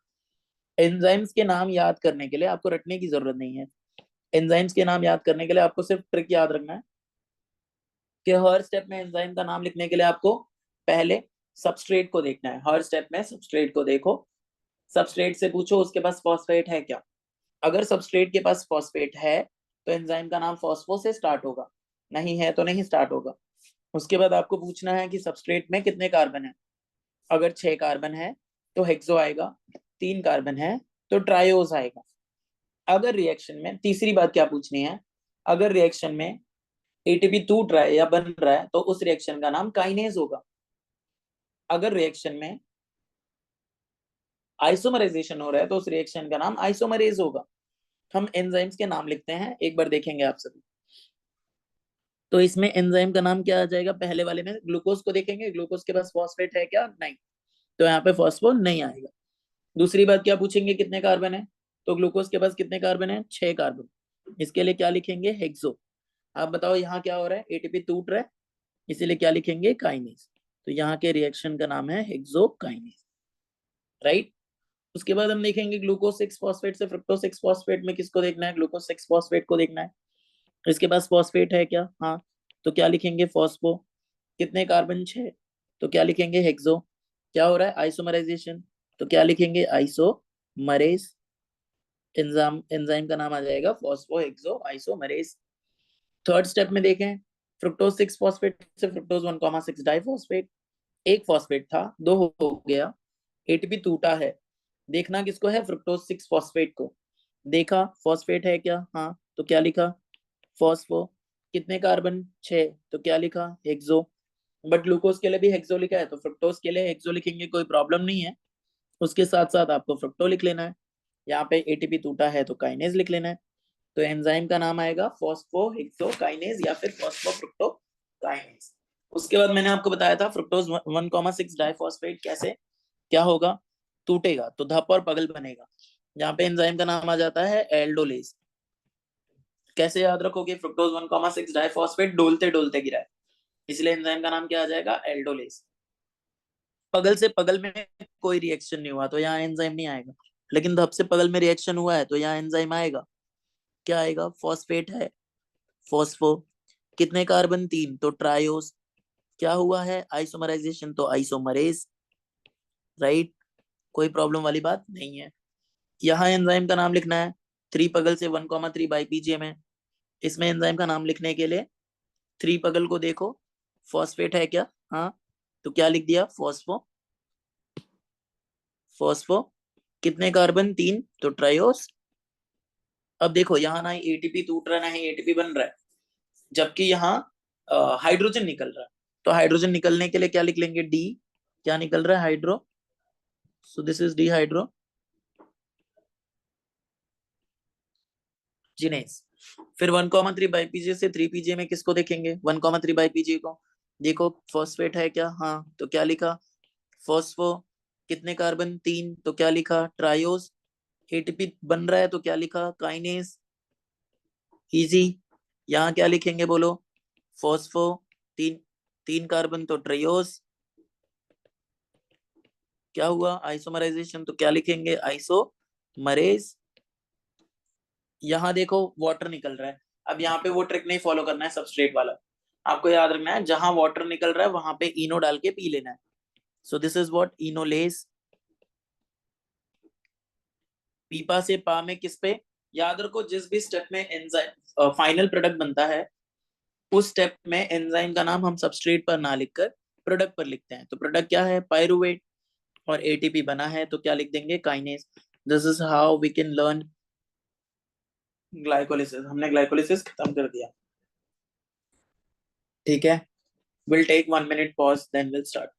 एंजाइम्स के नाम याद करने के लिए आपको रटने की जरूरत नहीं है। एंजाइम्स के नाम याद करने के लिए आपको सिर्फ ट्रिक याद रखना है कि हर स्टेप में एंजाइम का नाम लिखने के लिए आपको पहले सबस्ट्रेट को देखना है। हर स्टेप में सबस्ट्रेट को देखो, सबस्ट्रेट से पूछो उसके पास फॉस्फेट है क्या। अगर सबस्ट्रेट के पास फॉस्फेट है तो एंजाइम का नाम फॉस्फो से स्टार्ट होगा, नहीं है तो नहीं स्टार्ट होगा। उसके बाद आपको पूछना है कि सबस्ट्रेट में कितने कार्बन है। अगर 6 कार्बन है तो हेक्सो आएगा, 3 कार्बन है तो ट्रायोज आएगा। अगर रिएक्शन में, तीसरी बात क्या पूछनी है, अगर रिएक्शन में एटीपी टूट रहा है या बन रहा है तो उस रिएक्शन का नाम काइनेज होगा। अगर रिएक्शन में आइसोमराइजेशन हो रहा है तो उस रिएक्शन का नाम आइसोमरेज होगा। हम एंजाइम्स के नाम लिखते हैं, एक बार देखेंगे आप सभी। तो इसमें एंजाइम का नाम क्या आ जाएगा, पहले वाले में ग्लूकोज को देखेंगे, ग्लूकोज के पास फॉस्फेट है क्या, नहीं, तो यहाँ पे फॉस्फो नहीं आएगा। दूसरी बात क्या पूछेंगे, कितने कार्बन है, तो ग्लूकोज के पास कितने कार्बन है, 6 कार्बन। इसके लिए क्या लिखेंगे, हेक्सो। आप बताओ यहाँ क्या हो रहा है, एटीपी टूट रहा है, इसीलिए क्या लिखेंगे, काइनेज। तो यहाँ के रिएक्शन का नाम है हेक्सोकाइनेज, राइट। उसके बाद हम देखेंगे ग्लूकोज 6 फॉस्फेट से फ्रुक्टोज 6 फॉस्फेट में किसको देखना है, ग्लूकोज 6 फॉस्फेट को देखना है। इसके पास फॉस्फेट है क्या, हाँ, तो क्या लिखेंगे, फॉस्फो। कितने कार्बन, 6, तो क्या लिखेंगे, हेक्सो। क्या हो रहा है, आइसोमराइजेशन, तो क्या लिखेंगे, आइसोमरेज। एंजाइम एंजाइम का नाम आ जाएगा phospho hexo isomerase. Third step में देखें, फ्रुक्टोज 6 फॉस्फेट से फ्रुक्टोज 1,6 डाइफॉस्फेट। एक फॉस्फेट था, दो हो गया, एटीपी टूटा है। देखना किसको है, फ्रुक्टोज 6 फॉस्फेट को। देखा फॉस्फेट है क्या, हाँ, तो क्या लिखा, फॉस्फो। कितने कार्बन, 6, तो क्या लिखा, हेक्सो। बट ग्लूकोज के लिए भी हेक्सो लिखा है, तो फ्रुक्टोज के लिए हेक्सो लिखेंगे, कोई प्रॉब्लम नहीं है। उसके साथ साथ आपको फ्रुक्टो लिख लेना है। यहाँ पे एटीपी टूटा है तो काइनेज लिख लेना है। तो एंजाइम का नाम आएगा फॉस्फो हेक्सोकाइनेज या फिर फॉस्फो फ्रुक्टो काइनेज। उसके बाद मैंने आपको बताया था फ्रुक्टोज 1,6 डाइफॉस्फेट कैसे क्या होगा, टूटेगा तो धप और पगल बनेगा। यहाँ पे एंजाइम का नाम आ जाता है एल्डोलेज। कैसे याद रखोगे, फ्रुक्टोज 1,6 डाइफॉस्फेट डोलते डोलते गिरा है, इसलिए एंजाइम का नाम क्या आ जाएगा, एल्डोलेज। पगल से पगल में कोई रिएक्शन नहीं हुआ तो यहाँ एंजाइम नहीं आएगा, लेकिन धप से पगल में रिएक्शन हुआ है तो यहाँ एंजाइम आएगा। क्या आएगा, फॉस्फेट है, फॉस्फो। कितने कार्बन, 3, तो ट्रायोस। क्या हुआ है, आइसोमराइजेशन, तो आइसोमरेज। राइट, कोई प्रॉब्लम वाली बात नहीं है। यहाँ एंजाइम का नाम लिखना है, 3 पगल से 1,3 बाई पीजीएम है। इसमें एंजाइम का नाम लिखने के लिए 3 पगल को देखो, फॉस्फेट है क्या, हाँ, तो क्या लिख दिया, फॉस्फो। फॉस्फो कितने कार्बन, 3, तो ट्रायोस। अब देखो यहाँ ना ही एटीपी टूट रहा है, ना ही एटीपी बन रहा है, जबकि यहाँ हाइड्रोजन निकल रहा है। तो हाइड्रोजन निकलने के लिए क्या लिख लेंगे, डी। क्या निकल रहा है, hydro, so this is dehydrogenase. फिर 1,3 बाई पीजे से 3 पीजे में किसको देखेंगे, 1,3 बाई पीजे को। देखो फॉस्फेट है क्या, हाँ, तो क्या लिखा, फॉस्फो। कितने कार्बन, 3, तो क्या लिखा, ट्रायोस। एटीपी बन रहा है तो क्या लिखा, काइनेस। इजी। यहाँ क्या लिखेंगे बोलो, फॉस्फो, 3, 3 कार्बन तो ट्रायोस। क्या हुआ, आइसोमराइजेशन, तो क्या लिखेंगे, आइसोमरेज। यहाँ देखो वाटर निकल रहा है। अब यहाँ पे वो ट्रिक नहीं फॉलो करना है सबस्ट्रेट वाला, आपको याद रखना है जहां वाटर निकल रहा है वहां पे इनो डाल के पी लेना है। So this is what, enolase. पीपा से पा में किस पे, याद रखो जिस भी स्टेप में एंजाइम फाइनल प्रोडक्ट बनता है, उस स्टेप में एंजाइम का नाम हम सबस्ट्रेट पर ना लिखकर प्रोडक्ट पर लिखते हैं। तो प्रोडक्ट क्या है, पायरुवेट, और एटीपी बना है तो क्या लिख देंगे, kinase. This is how we can learn glycolysis. हमने ग्लाइकोलिसिस खत्म कर दिया, ठीक है। Will take 1 minute pause, then we'll start.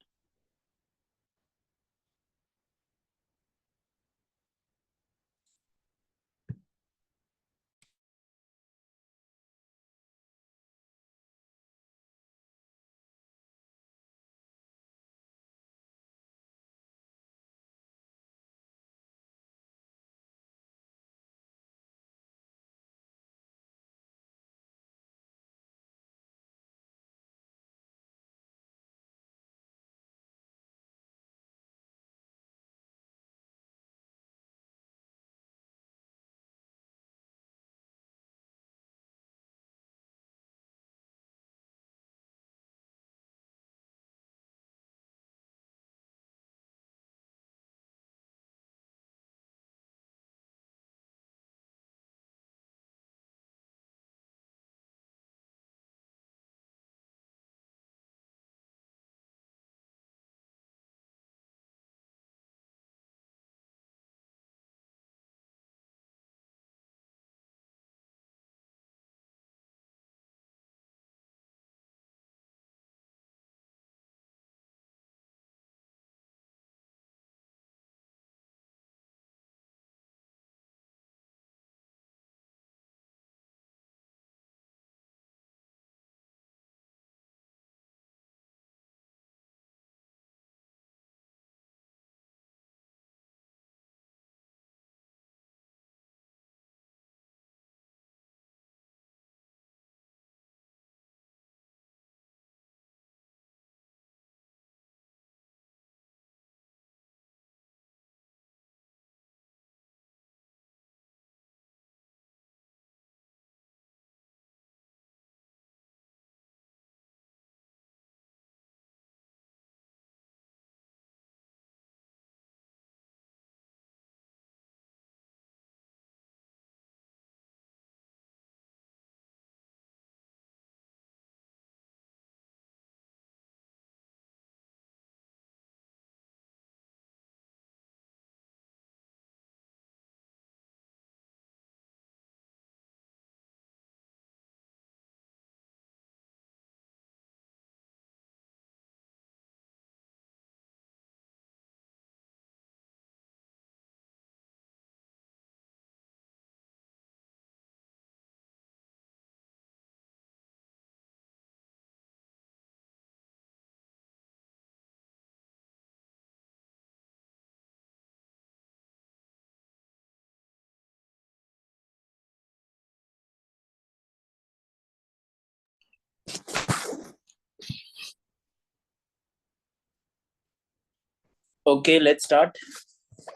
Okay let's start.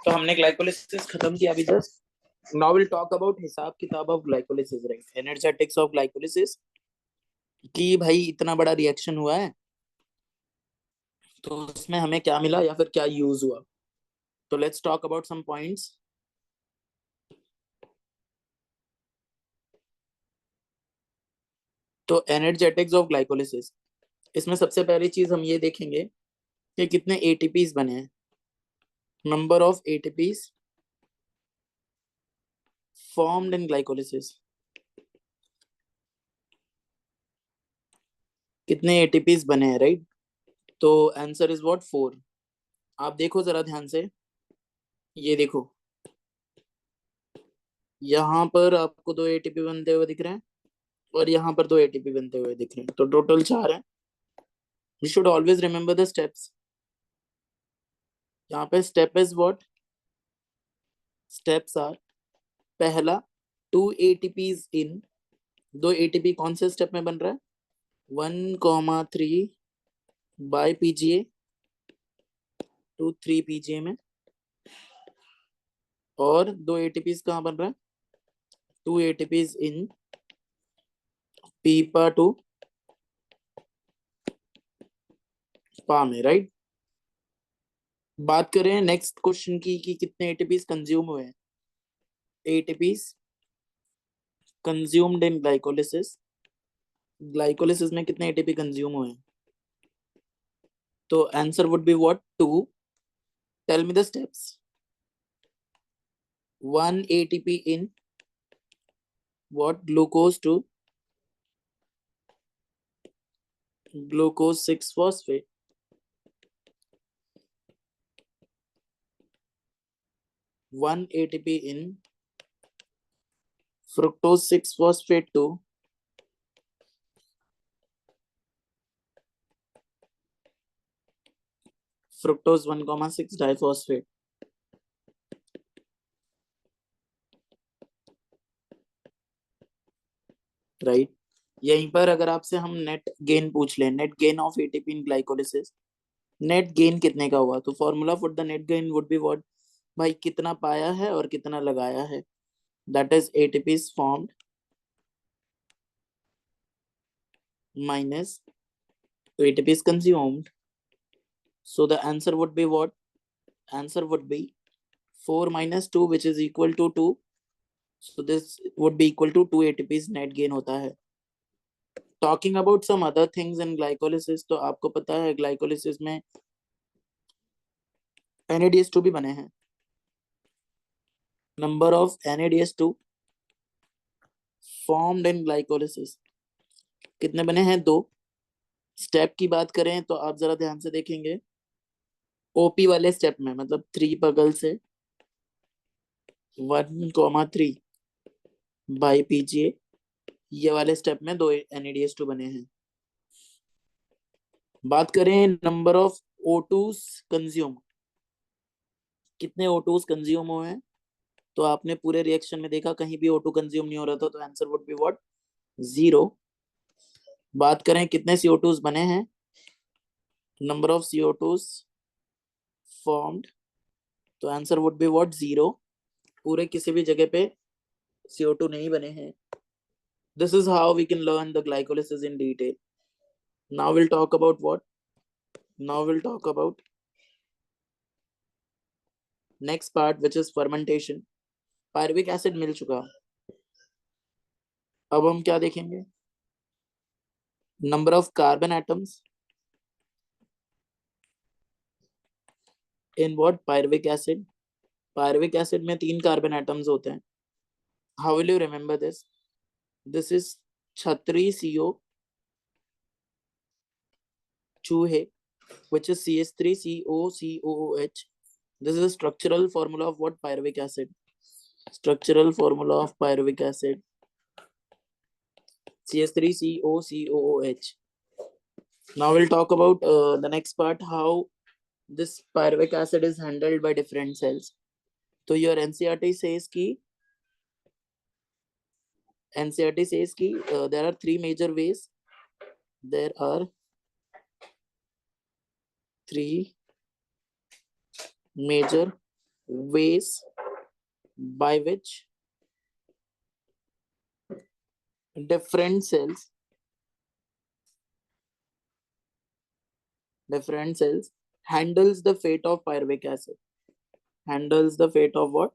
तो हमने ग्लाइकोलिसिस खत्म किया अभी just. Now will talk about हिसाब किताब of glycolysis, right, energetics of glycolysis. कि भाई इतना बड़ा रिएक्शन हुआ है तो उसमें हमें क्या मिला या फिर क्या यूज हुआ। तो let's talk about some points. तो एनर्जेटिक्स ऑफ ग्लाइकोलिसिस, इसमें सबसे पहली चीज हम ये देखेंगे कि कितने एटीपीज बने हैं, number of ATPs formed in glycolysis. कितने एटीपीज बने हैं, राइट। तो आंसर इज व्हाट, 4। आप देखो जरा ध्यान से, ये देखो, यहाँ पर आपको 2 एटीपी बनते हुए दिख रहे हैं और यहाँ पर 2 एटीपी बनते हुए दिख रहे हैं, तो टोटल 4 है। We should always remember the steps. यहाँ पे step is what, steps are, पहला 2 एटीपीज इन, 2 एटीपी कौन से स्टेप में बन रहा है, 1,3 बाय पीजीए टू 3 पीजीए में। और 2 एटीपीज कहाँ बन रहा है, 2 एटीपीज इन पीपा टू पा में, राइट। बात करें नेक्स्ट क्वेश्चन की कि कितने एटीपीज कंज्यूम हुए हैं। ATPs consumed in glycolysis, glycolysis में कितने एटीपी कंज्यूम हुए हैं। तो answer would be what, 2। Tell me the steps. 1 ATP in what, glucose to glucose 6 phosphate, 1 ATP in fructose 6 phosphate to fructose 1,6 diphosphate, right. यहीं पर अगर आपसे हम नेट गेन पूछ लें, net gain of ATP in glycolysis, net gain कितने का हुआ, तो formula for the net gain would be what, भाई कितना पाया है और कितना लगाया है, that is ATP formed minus ATP consumed. So the answer would be what? Answer would be 4 minus 2 which is equal to 2. So this would be equal to 2 ATPs net gain होता है। Talking about some other things in glycolysis, तो आपको पता है glycolysis में NADH2 भी बने हैं। Number of NADH2 formed in glycolysis कितने बने हैं, 2। स्टेप की बात करें तो आप जरा ध्यान से देखेंगे, ओपी वाले स्टेप में मतलब 3 बगल से 1,3 बाई पीजीए, ये वाले स्टेप में 2 NADH2 बने हैं। बात करें नंबर ऑफ O2s कंज्यूम, कितने O2s कंज्यूम हुए हैं, तो आपने पूरे रिएक्शन में देखा कहीं भी O2 कंज्यूम नहीं हो रहा था, तो आंसर वुड बी व्हाट, 0। बात करें कितने CO2s बने हैं, नंबर ऑफ CO2s फॉर्म्ड, तो आंसर वुड बी व्हाट, 0। पूरे किसी भी जगह पे CO2 नहीं बने हैं। This is how we can learn the glycolysis in detail. Now will talk about what, now will talk about next part which is fermentation. Pyruvic acid मिल चुका, अब हम क्या देखेंगे, number of carbon atoms in what, pyruvic acid. Pyruvic acid में 3 carbon atoms होते हैं। How will you remember this, this is छतरी CO चूहे which is CH3COCOOH. This is a structural formula of what, pyruvic acid. Structural formula of pyruvic acid, CH3COCOOH. Now we'll talk about the next part, how this pyruvic acid is handled by different cells. So your NCERT says ki there are 3 major ways. There are 3 major ways by which different cells handles the fate of pyruvic acid. Handles the fate of what?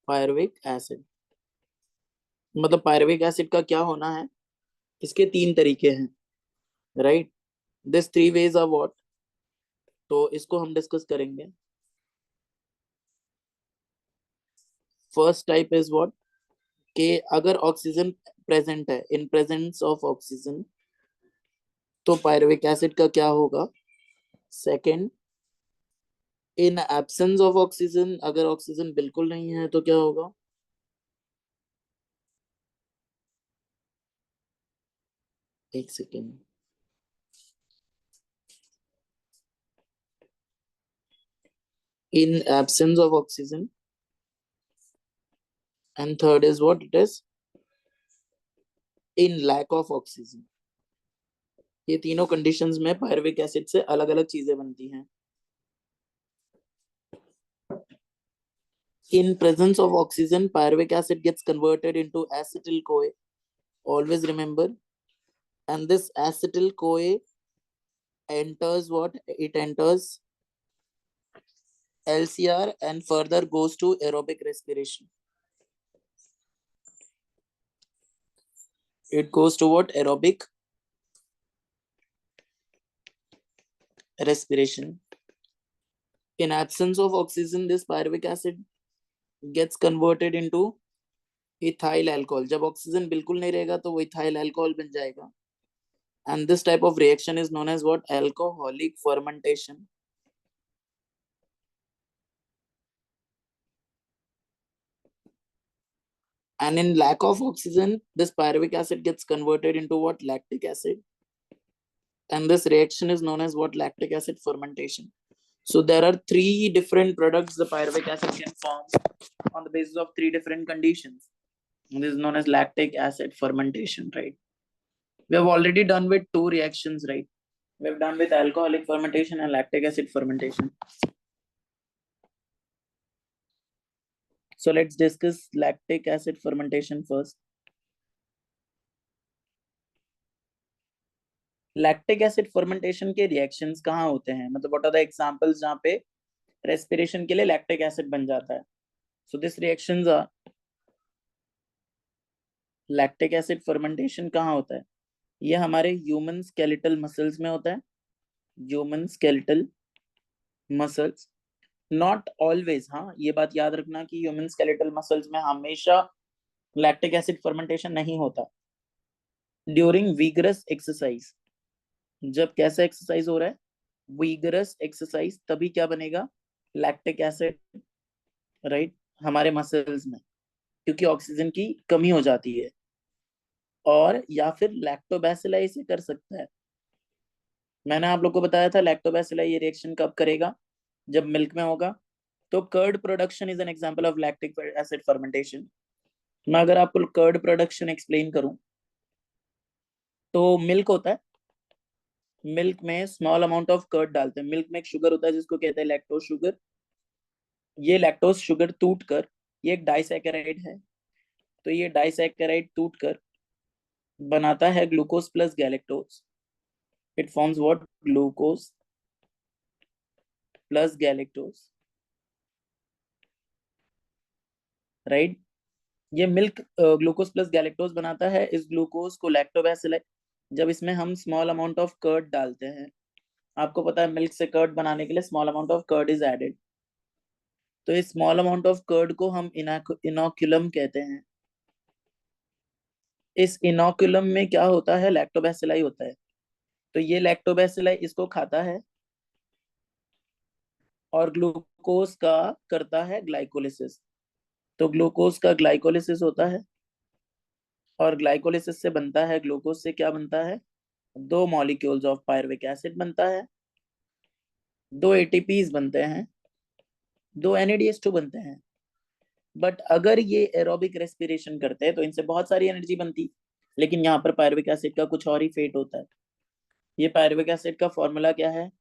Pyruvic acid. मतलब pyruvic acid का क्या होना है? इसके 3 तरीके हैं, right? This 3 ways are what? तो इसको हम डिस्कस करेंगे. First type is what? कि अगर ऑक्सीजन प्रेजेंट है, इन प्रेजेंस ऑफ ऑक्सीजन, तो पायरुविक एसिड का क्या होगा? Second, in absence of oxygen, अगर ऑक्सीजन बिल्कुल नहीं है तो क्या होगा? एक second. In absence of oxygen. And third is what? It is in lack of oxygen. ये तीनों कंडीशंस में पायरुविक एसिड से अलग अलग चीजें बनती हैं. In presence of oxygen, pyruvic acid gets converted into acetyl CoA. Always remember. And this acetyl CoA enters what? It enters LCR and further goes to aerobic respiration. It goes to what? Aerobic respiration. In absence of oxygen, this pyruvic acid gets converted into ethyl alcohol. जब oxygen बिल्कुल नहीं रहेगा तो वो ethyl alcohol बन जाएगा. And this type of reaction is known as what? Alcoholic fermentation. And in lack of oxygen, this pyruvic acid gets converted into what? Lactic acid. And this reaction is known as what? Lactic acid fermentation. So there are 3 different products the pyruvic acid can form on the basis of 3 different conditions. And this is known as lactic acid fermentation, right? We have already done with 2 reactions, right? We have done with alcoholic fermentation and lactic acid fermentation. So let's discuss lactic acid fermentation first. Lactic acid fermentation के reactions कहाँ होते हैं? मतलब what are the examples जहाँ पे respiration के लिए lactic acid बन जाता है? So this reactions are lactic acid fermentation कहाँ होता है? ये हमारे ह्यूमन स्केलेटल मसल्स में होता है. Human skeletal muscles, not always. हाँ, ये बात याद रखना कि ह्यूमन स्केलेटल मसल्स में हमेशा लैक्टिक एसिड फर्मेंटेशन नहीं होता. ड्यूरिंग विगरस एक्सरसाइज, जब कैसा एक्सरसाइज हो रहा है? विगरस एक्सरसाइज, तभी क्या बनेगा? लैक्टिक एसिड, राइट, हमारे मसल्स में, क्योंकि ऑक्सीजन की कमी हो जाती है. और या फिर लैक्टोबैसिलाई से कर सकता है. मैंने आप लोग को बताया था लैक्टोबैसिलाई ये रिएक्शन कब करेगा? जब मिल्क में होगा. तो curd production is an example of lactic acid fermentation. मैं अगर आपको कर्ड प्रोडक्शन एक्सप्लेन करूं, तो मिल्क होता है, मिल्क में स्मॉल अमाउंट ऑफ कर्ड डालते हैं. मिल्क में एक शुगर होता है जिसको कहते हैं लैक्टोज शुगर. ये लैक्टोज शुगर टूट कर, ये एक डाइसैकेराइड है, तो ये डाइसैकेराइड टूट कर बनाता है glucose plus galactose. It forms what? Glucose plus galactose, right. ये मिल्क ग्लूकोज प्लस गैलेक्टोज बनाता है. इस ग्लूकोज को लैक्टोबैसिलाई, जब इसमें हम स्मॉल अमाउंट ऑफ कर्ड डालते हैं, आपको पता है मिल्क से कर्ड बनाने के लिए small amount of curd is added. तो इस स्मॉल अमाउंट ऑफ कर्ड को हम इनोक्युलम कहते हैं. इस इनोक्युलम में क्या होता है? लैक्टोबैसिलाई होता है. तो ये लैक्टोबैसिलाई इसको खाता है और ग्लूकोज का करता है ग्लाइकोलिसिस. तो ग्लूकोज का ग्लाइकोलिसिस होता है और ग्लाइकोलिसिस से बनता है, ग्लूकोज से क्या बनता है? 2 मॉलिक्यूल्स ऑफ पायरुविक एसिड बनता है, 2 एटीपीज बनते हैं, 2 NADH2 बनते हैं. बट अगर ये एरोबिक रेस्पिरेशन करते हैं तो इनसे बहुत सारी एनर्जी बनती. लेकिन यहाँ पर पायरुविक एसिड का कुछ और ही फेट होता है. ये पायरुविक एसिड का फॉर्मूला क्या है?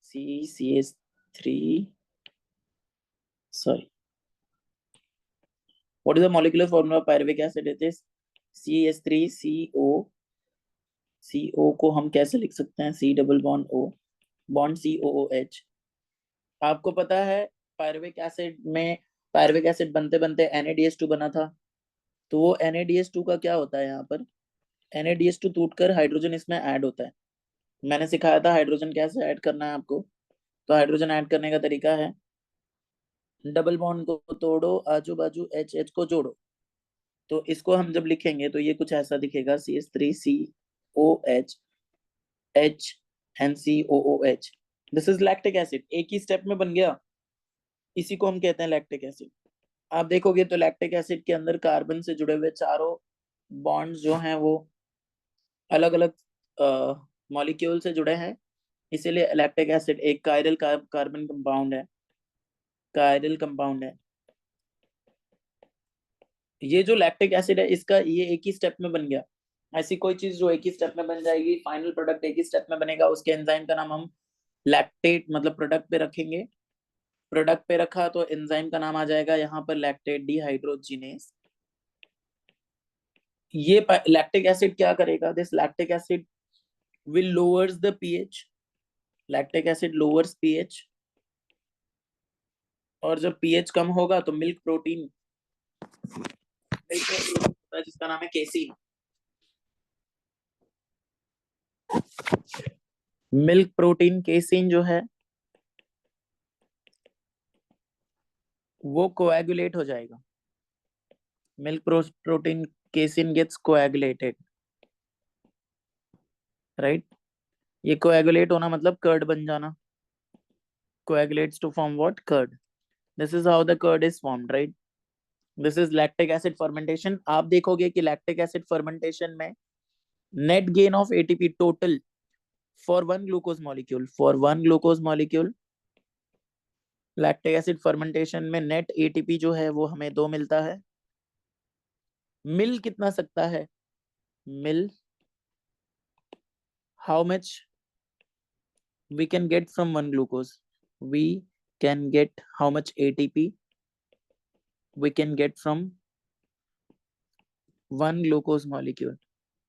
CCH3 sorry, what is the molecular formula of pyruvic acid? It is CH3CO। CO को हम कैसे लिख सकते हैं? C double bond O, bond COOH। आपको पता है पायरुविक एसिड में, पायरुविक एसिड बनते बनते NaDH2 बना था। तो वो NaDH2 का क्या होता है यहाँ पर? NaDH2 टूटकर हाइड्रोजन इसमें ऐड होता है। मैंने सिखाया था हाइड्रोजन कैसे ऐड करना है आपको। तो हाइड्रोजन ऐड करने का तरीका है, डबल बॉन्ड को तोड़ो, आजू बाजू H को जोड़ो। तो इसको हम जब लिखेंगे तो ये कुछ ऐसा दिखेगा, CH3COH HNCOOH। This is lactic acid, एक ही स्टेप में बन गया। इसी को हम कहते हैं लैक्टिक एसिड। आप देखोगे तो लैक्टिक एसिड के अंदर कार्बन से जुड़े हुए चारों बॉन्ड्स जो हैं वो अलग अलग मॉलिक्यूल से जुड़े हैं, इसीलिए लैक्टिक एसिड एक कायरल कार्बन कंपाउंड है, कायरल कंपाउंड है। ये जो लैक्टिक एसिड है इसका ये एक ही स्टेप में बन गया। ऐसी कोई चीज जो एक ही स्टेप में बन जाएगी, फाइनल प्रोडक्ट एक ही स्टेप में बनेगा, उसके एंजाइम का नाम हम लैक्टेट मतलब प्रोडक्ट पे रखेंगे। प्रोडक्ट पे रखा तो एंजाइम का नाम आ जाएगा यहाँ पर लैक्टेट डिहाइड्रोजिनेस। ये लैक्टिक एसिड क्या करेगा? This lactic acid will lowers the pH. Lactic acid lowers pH, और जब पीएच कम होगा तो मिल्क प्रोटीन होता है जिसका नाम है केसीन। मिल्क प्रोटीन केसीन जो है वो कोएगुलेट हो जाएगा। Milk protein casein gets coagulated, right. ये कोएगुलेट होना मतलब कर्ड बन जाना। Coagulates to form what? Curd. This is how the curd is formed, right. This is lactic acid fermentation. आप देखोगे कि लैक्टिक एसिड फर्मेंटेशन में net gain of ATP total for one glucose molecule, for one glucose molecule lactic acid fermentation में net ATP जो है वो हमें 2 मिलता है। मिल कितना सकता है? मिल how much we can get from one glucose? We can get how much ATP we can get from one glucose molecule?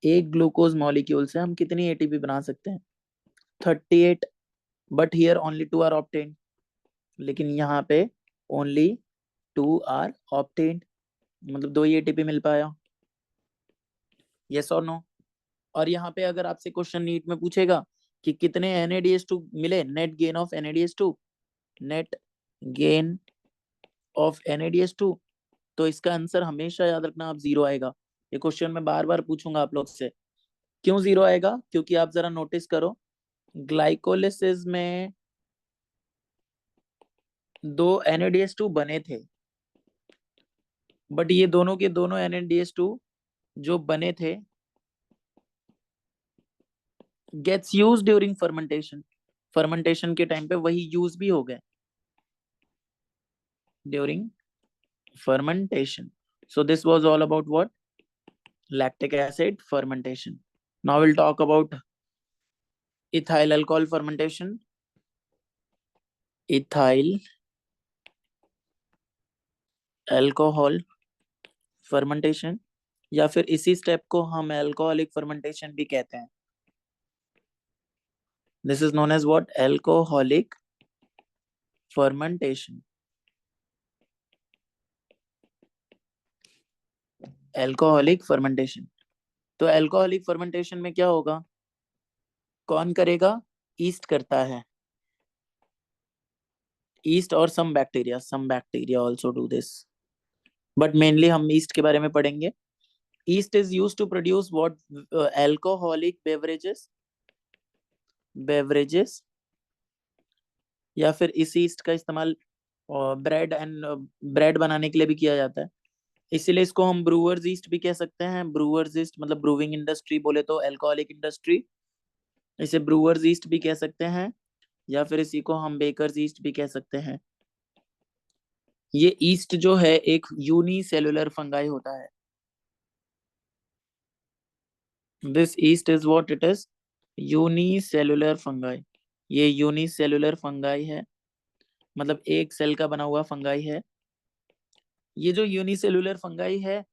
एक ग्लूकोज मॉलिक्यूल से हम कितनी एटीपी बना सकते हैं? 38, but here only 2 are obtained. लेकिन यहाँ पे ओनली 2 आर ऑब्टेन्ड, मतलब 2 ही एटीपी मिल पाया। यस और नो? और यहाँ पे अगर आपसे क्वेश्चन नीट में पूछेगा कि कितने NaDH2 मिले, net gain of NaDH2, net gain of NaDH2, तो इसका आंसर हमेशा याद रखना आप 0 आएगा। ये क्वेश्चन मैं बार बार पूछूंगा आप लोग से। क्यों 0 आएगा? क्योंकि आप जरा नोटिस करो, ग्लाइकोलिसिस में 2 NaDH2 बने थे, बट ये दोनों के दोनों NaDH2 जो बने थे gets use during fermentation. Fermentation के टाइम पे वही यूज भी हो गए during fermentation. So this was all about what? Lactic acid fermentation. Now we'll talk about ethyl alcohol fermentation. Ethyl alcohol fermentation, या फिर इसी स्टेप को हम alcoholic fermentation भी कहते हैं। This is known as what? Alcoholic fermentation. Alcoholic fermentation. तो alcoholic fermentation में क्या होगा? कौन करेगा? ईस्ट करता है। ईस्ट और some bacteria also do this, but mainly हम ईस्ट के बारे में पढ़ेंगे। Yeast is used to produce what? Alcoholic beverages, या फिर इस ईस्ट का इस्तेमाल ब्रेड बनाने के लिए भी किया जाता है। इसीलिए इसको हम ब्रूअर्स ईस्ट भी कह सकते हैं। ब्रूअर्स ईस्ट मतलब ब्रूइंग इंडस्ट्री बोले तो अल्कोहलिक इंडस्ट्री, इसे ब्रूअर्स ईस्ट भी कह सकते हैं, या फिर इसी को हम बेकर्स ईस्ट भी कह सकते हैं। ये ईस्ट जो है एक यूनिसेलुलर फंगाई होता है। This east is what it is? Unicellular fungi. ये यूनिसेलुलर फंगाई है मतलब एक सेल का बना हुआ फंगाई है। ये जो यूनिसेलुलर फंगाई है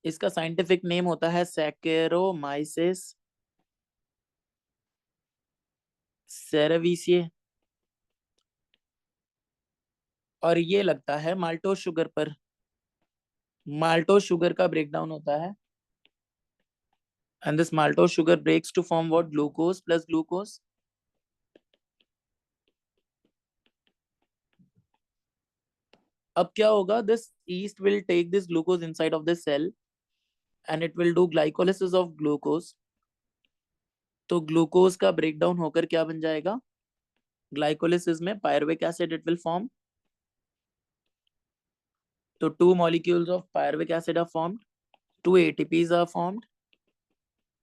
इसका साइंटिफिक नेम होता है सैकेरोमाइसिस सेरेविसिए, और ये लगता है माल्टोज शुगर पर। माल्टोज शुगर का ब्रेकडाउन होता है, and this maltose sugar breaks to form what? Glucose plus glucose. अब क्या होगा? This yeast will take this glucose inside of the cell and it will do glycolysis of glucose. तो glucose का breakdown होकर क्या बन जाएगा? ग्लाइकोलिसिस में pyruvic acid it will form. तो 2 molecules of pyruvic acid are formed, 2 ATPs are formed,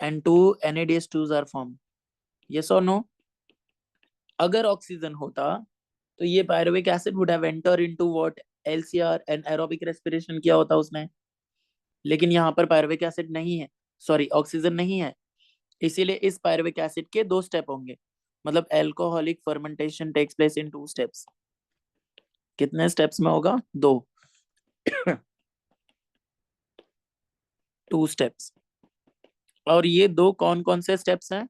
and 2 NADH2s are formed. Yes or no? अगर oxygen होता तो ये pyruvic acid would have enter into what? LCR and aerobic respiration किया होता उसने। लेकिन यहाँ पर पायरुविक एसिड नहीं है, सॉरी ऑक्सीजन नहीं है, इसीलिए इस पायरुविक एसिड के 2 स्टेप होंगे। मतलब alcoholic fermentation takes place in 2 steps. कितने स्टेप्स में होगा? 2 2 स्टेप्स। और ये 2 कौन कौन से स्टेप्स हैं?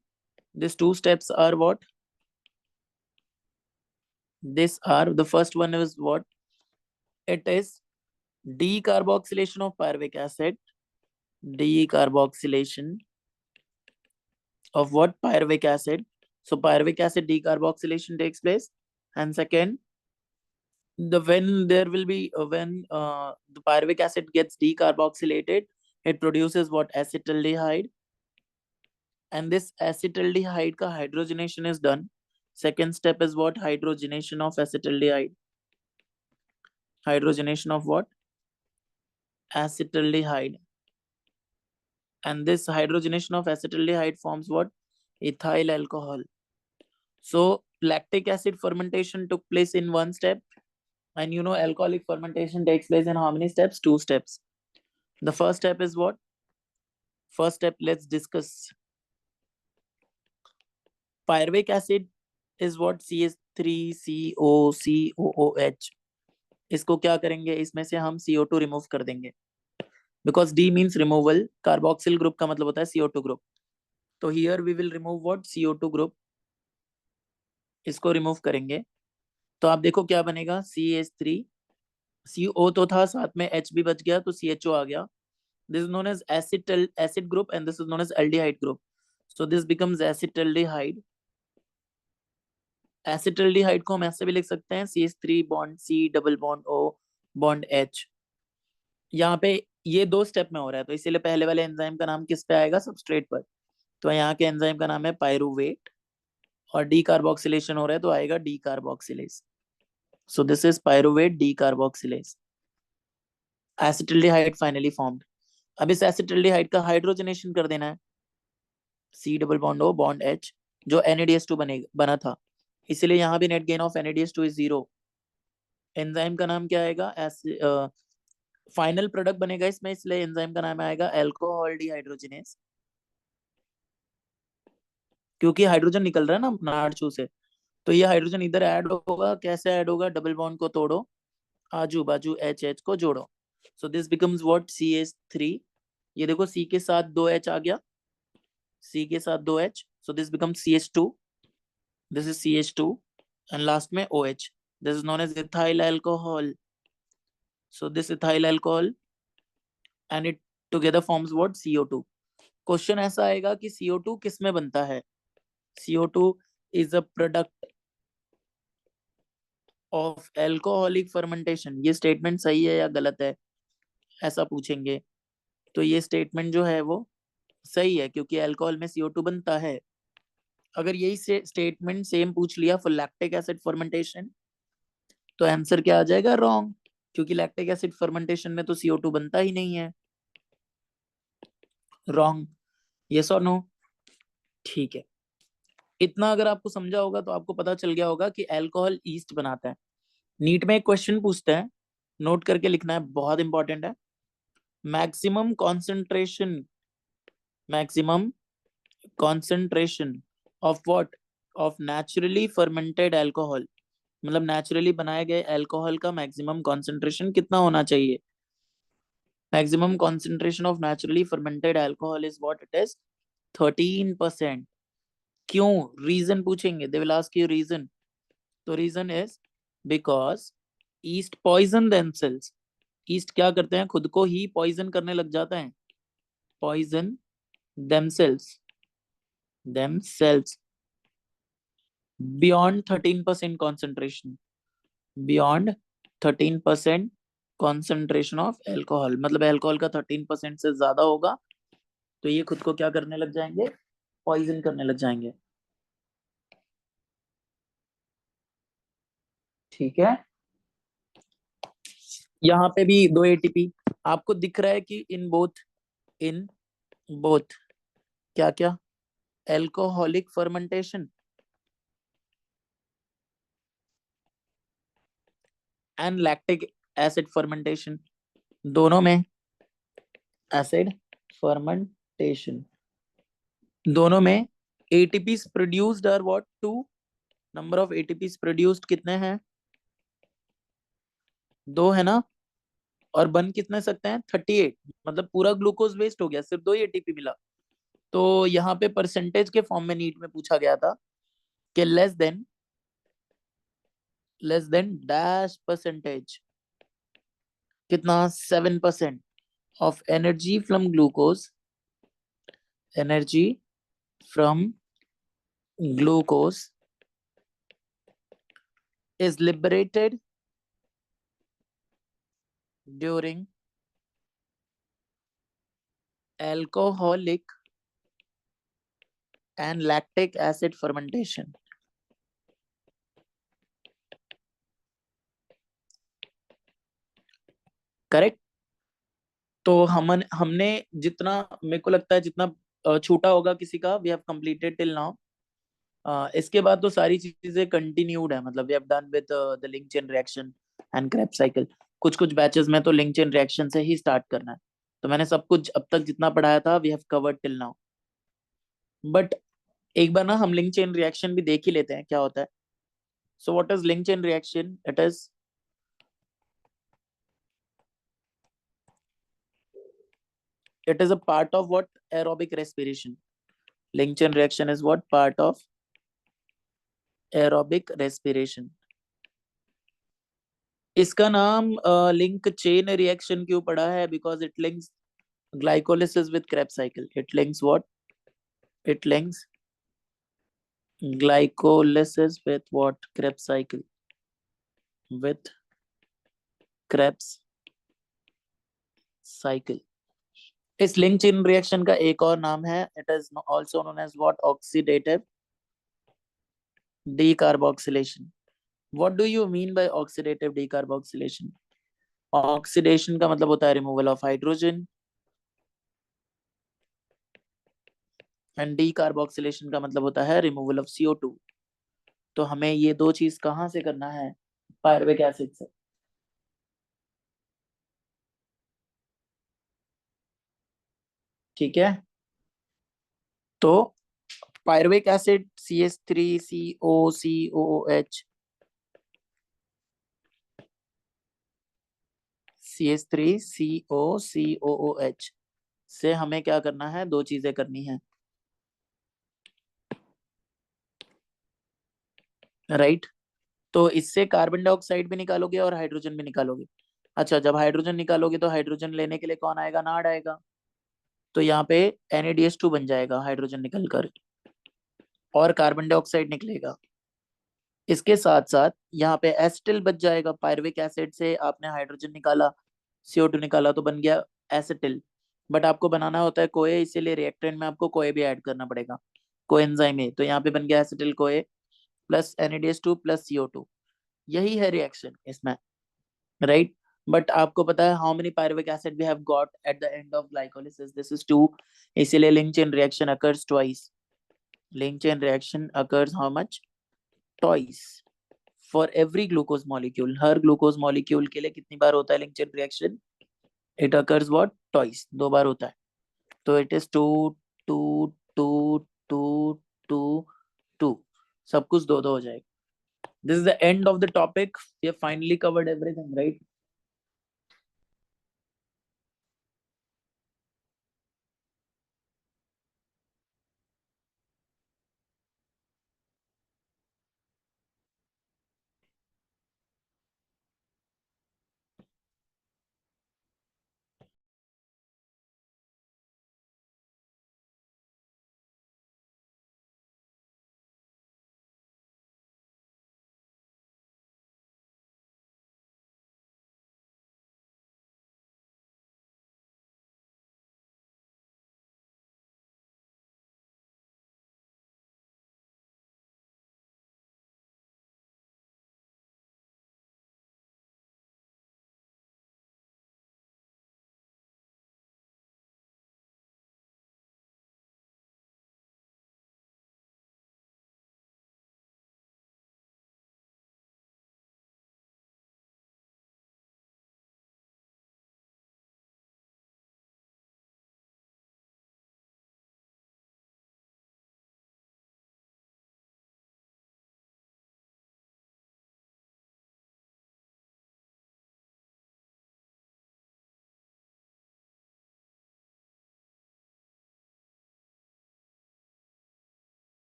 This 2 steps are what? This are, the first one is what? It is decarboxylation of pyruvic acid. Decarboxylation of what? Pyruvic acid. So pyruvic acid decarboxylation takes place. And second, when there will be when the pyruvic acid gets decarboxylated, it produces what? Acetaldehyde. And this acetaldehyde ka hydrogenation is done. Second step is what? Hydrogenation of acetaldehyde. Hydrogenation of what? Acetaldehyde. And this hydrogenation of acetaldehyde forms what? Ethyl alcohol. So lactic acid fermentation took place in 1 step, and you know alcoholic fermentation takes place in how many steps? 2 steps. The first step is what? First step, let's discuss. Pyruvic acid is what? CH3COCOOH. इसको क्या करेंगे? इसमें से हम CO2 remove कर देंगे, because D means removal, carboxyl group का मतलब होता है CO2 ग्रुप। तो here we will remove what? CO2 group. इसको रिमूव करेंगे तो आप देखो क्या बनेगा? CH3, CO तो था, साथ में H भी बच गया तो CHO आ गया। This is known as acid group and this is known as aldehyde group. So this becomes acetaldehyde. Acetaldehyde को हम ऐसे भी लिख सकते हैं CH3 bond C double bond O bond H। यहाँ पे ये 2 स्टेप में हो रहा है तो इसीलिए पहले वाले एंजाइम का नाम किस पे आएगा? सबस्ट्रेट पर। तो यहाँ के एंजाइम का नाम है पायरुवेट, और डीकार्बोक्सिलेशन हो रहा है तो आएगा decarboxylase. So this is pyruvate decarboxylase. Acetaldehyde finally formed. अब इस acetaldehyde का हाइड्रोजनेशन कर देना है, C double bond O bond H, जो NADH2 बना था। इसलिए यहाँ भी net gain of NADH2 is 0। Enzyme का नाम क्या आएगा? फाइनल प्रोडक्ट बनेगा इसमें, इसलिए एंजाइम का नाम आएगा अल्कोहल डिहाइड्रोजिनेस। क्योंकि हाइड्रोजन निकल रहा है ना नाड़चू से, तो ये हाइड्रोजन इधर ऐड होगा। कैसे ऐड होगा? डबल बॉन्ड को तोड़ो, आजू बाजू H को जोड़ो। So this becomes what? CH3। ये देखो C के साथ 2 H आ गया, C के साथ 2 H, so this becomes CH2. This is CH2 and last में OH. This is known as ethyl alcohol. So this ethyl alcohol and it together forms what? CO2. Question ऐसा आएगा कि CO2 किस में बनता है? CO2 is a product of alcoholic fermentation. ये statement सही है या गलत है ऐसा पूछेंगे, तो ये स्टेटमेंट जो है वो सही है क्योंकि अल्कोहल में CO2 बनता है। अगर यही स्टेटमेंट सेम पूछ लिया फॉर लैक्टिक एसिड फर्मेंटेशन तो आंसर क्या आ जाएगा? रॉन्ग, क्योंकि लैक्टिक एसिड फर्मेंटेशन में तो CO2 बनता ही नहीं है। रॉन्ग। यस और नो? ठीक है, इतना अगर आपको समझा होगा तो आपको पता चल गया होगा कि अल्कोहल ईस्ट बनाता है। नीट में एक क्वेश्चन पूछता है, नोट करके लिखना है, बहुत इंपॉर्टेंट है। Maximum concentration, maximum concentration of what? Of naturally fermented alcohol मतलब नेचुरली बनाए गए अल्कोहल का मैक्सिमम कॉन्सेंट्रेशन कितना होना चाहिए? Maximum concentration of naturally fermented alcohol is what it is 13%. क्यों? रीजन पूछेंगे, they will ask you reason. तो reason is because yeast poison themselves. Yeast क्या करते हैं? खुद को ही पॉइजन करने लग जाते हैं. Poison themselves. Themselves beyond 13% concentration. Beyond 13% concentration of alcohol. मतलब अल्कोहल का 13% से ज्यादा होगा तो ये खुद को क्या करने लग जाएंगे? पॉइजन करने लग जाएंगे. ठीक है. यहाँ पे भी दो एटीपी आपको दिख रहा है कि इन बोथ क्या क्या? Alcoholic fermentation and lactic acid fermentation. दोनों में एसिड फर्मेंटेशन. दोनों में ATPs produced are what? 2. Number of ATPs produced कितने हैं? 2 है ना. और बन कितने सकते हैं? 38. मतलब पूरा ग्लूकोज वेस्ट हो गया, सिर्फ 2 ही एटीपी मिला. तो यहाँ पे परसेंटेज के फॉर्म में नीट में पूछा गया था कि लेस देन डैश परसेंटेज. कितना? 7% of energy from glucose is liberated during alcoholic and lactic acid fermentation. Correct. तो हमने जितना, मेरे को लगता है जितना छूटा होगा किसी का, we have completed till now. इसके बाद तो सारी चीजें कंटिन्यूड है. मतलब we have done with the link chain reaction and Krebs cycle. कुछ कुछ बैचेस में तो लिंक चेन रिएक्शन से ही स्टार्ट करना है. तो मैंने सब कुछ अब तक जितना पढ़ाया था we have covered till now. But एक बार ना हम लिंक चेन रिएक्शन भी देख ही लेते हैं क्या होता है. So what is link chain reaction? it is a part of what? Aerobic respiration. Link chain reaction is what? Part of aerobic respiration. इसका नाम लिंक चेन रिएक्शन क्यों पड़ा है? Because it links glycolysis with Krebs cycle. It links what? It links glycolysis with what? Krebs cycle. With Krebs cycle. इस link chain reaction का एक और नाम है. It is also known as what? Oxidative decarboxylation. What do you mean by oxidative decarboxylation? Oxidation का मतलब होता है removal of hydrogen and decarboxylation का मतलब होता है रिमूवल ऑफ CO2. तो हमें ये दो चीज कहाँ से करना है? पायरुवेक एसिड से. ठीक है. तो पायरुवेक एसिड CH3COCOOH. CH3COCOOH से हमें क्या करना है? दो चीजें करनी है. राइट. तो इससे कार्बन डाइऑक्साइड भी निकालोगे और हाइड्रोजन भी निकालोगे. अच्छा, जब हाइड्रोजन निकालोगे तो हाइड्रोजन लेने के लिए कौन आएगा? नाड आएगा. तो यहाँ पे NaDH2 बन जाएगा हाइड्रोजन निकल कर, और कार्बन डाइऑक्साइड निकलेगा. इसके साथ साथ यहाँ पे एसिटिल बच जाएगा. पायरुविक एसिड से आपने हाइड्रोजन निकाला, CO2 निकाला, तो बन गया एसिटिल. बट आपको बनाना होता है कोए, इसीलिए रिएक्टेंट में आपको कोए भी ऐड करना पड़ेगा. कोएंजाइम है. तो यहाँ पे बन गया एसिटिल कोए प्लस NaDH2 प्लस CO2. यही है रिएक्शन इसमें. राइट. बट आपको पता है how many pyruvic acid we have got at the end of glycolysis? This is 2. इसीलिए link chain reaction occurs twice. Link chain reaction occurs how much? Twice. For every glucose molecule. हर glucose molecule के लिए कितनी बार होता है link chain reaction? It occurs what? Twice. दो बार होता है. तो इट इज 2 2 2 2 2 2. सब कुछ दो दो हो जाएगा. This is the end of the topic. We have finally covered everything, right?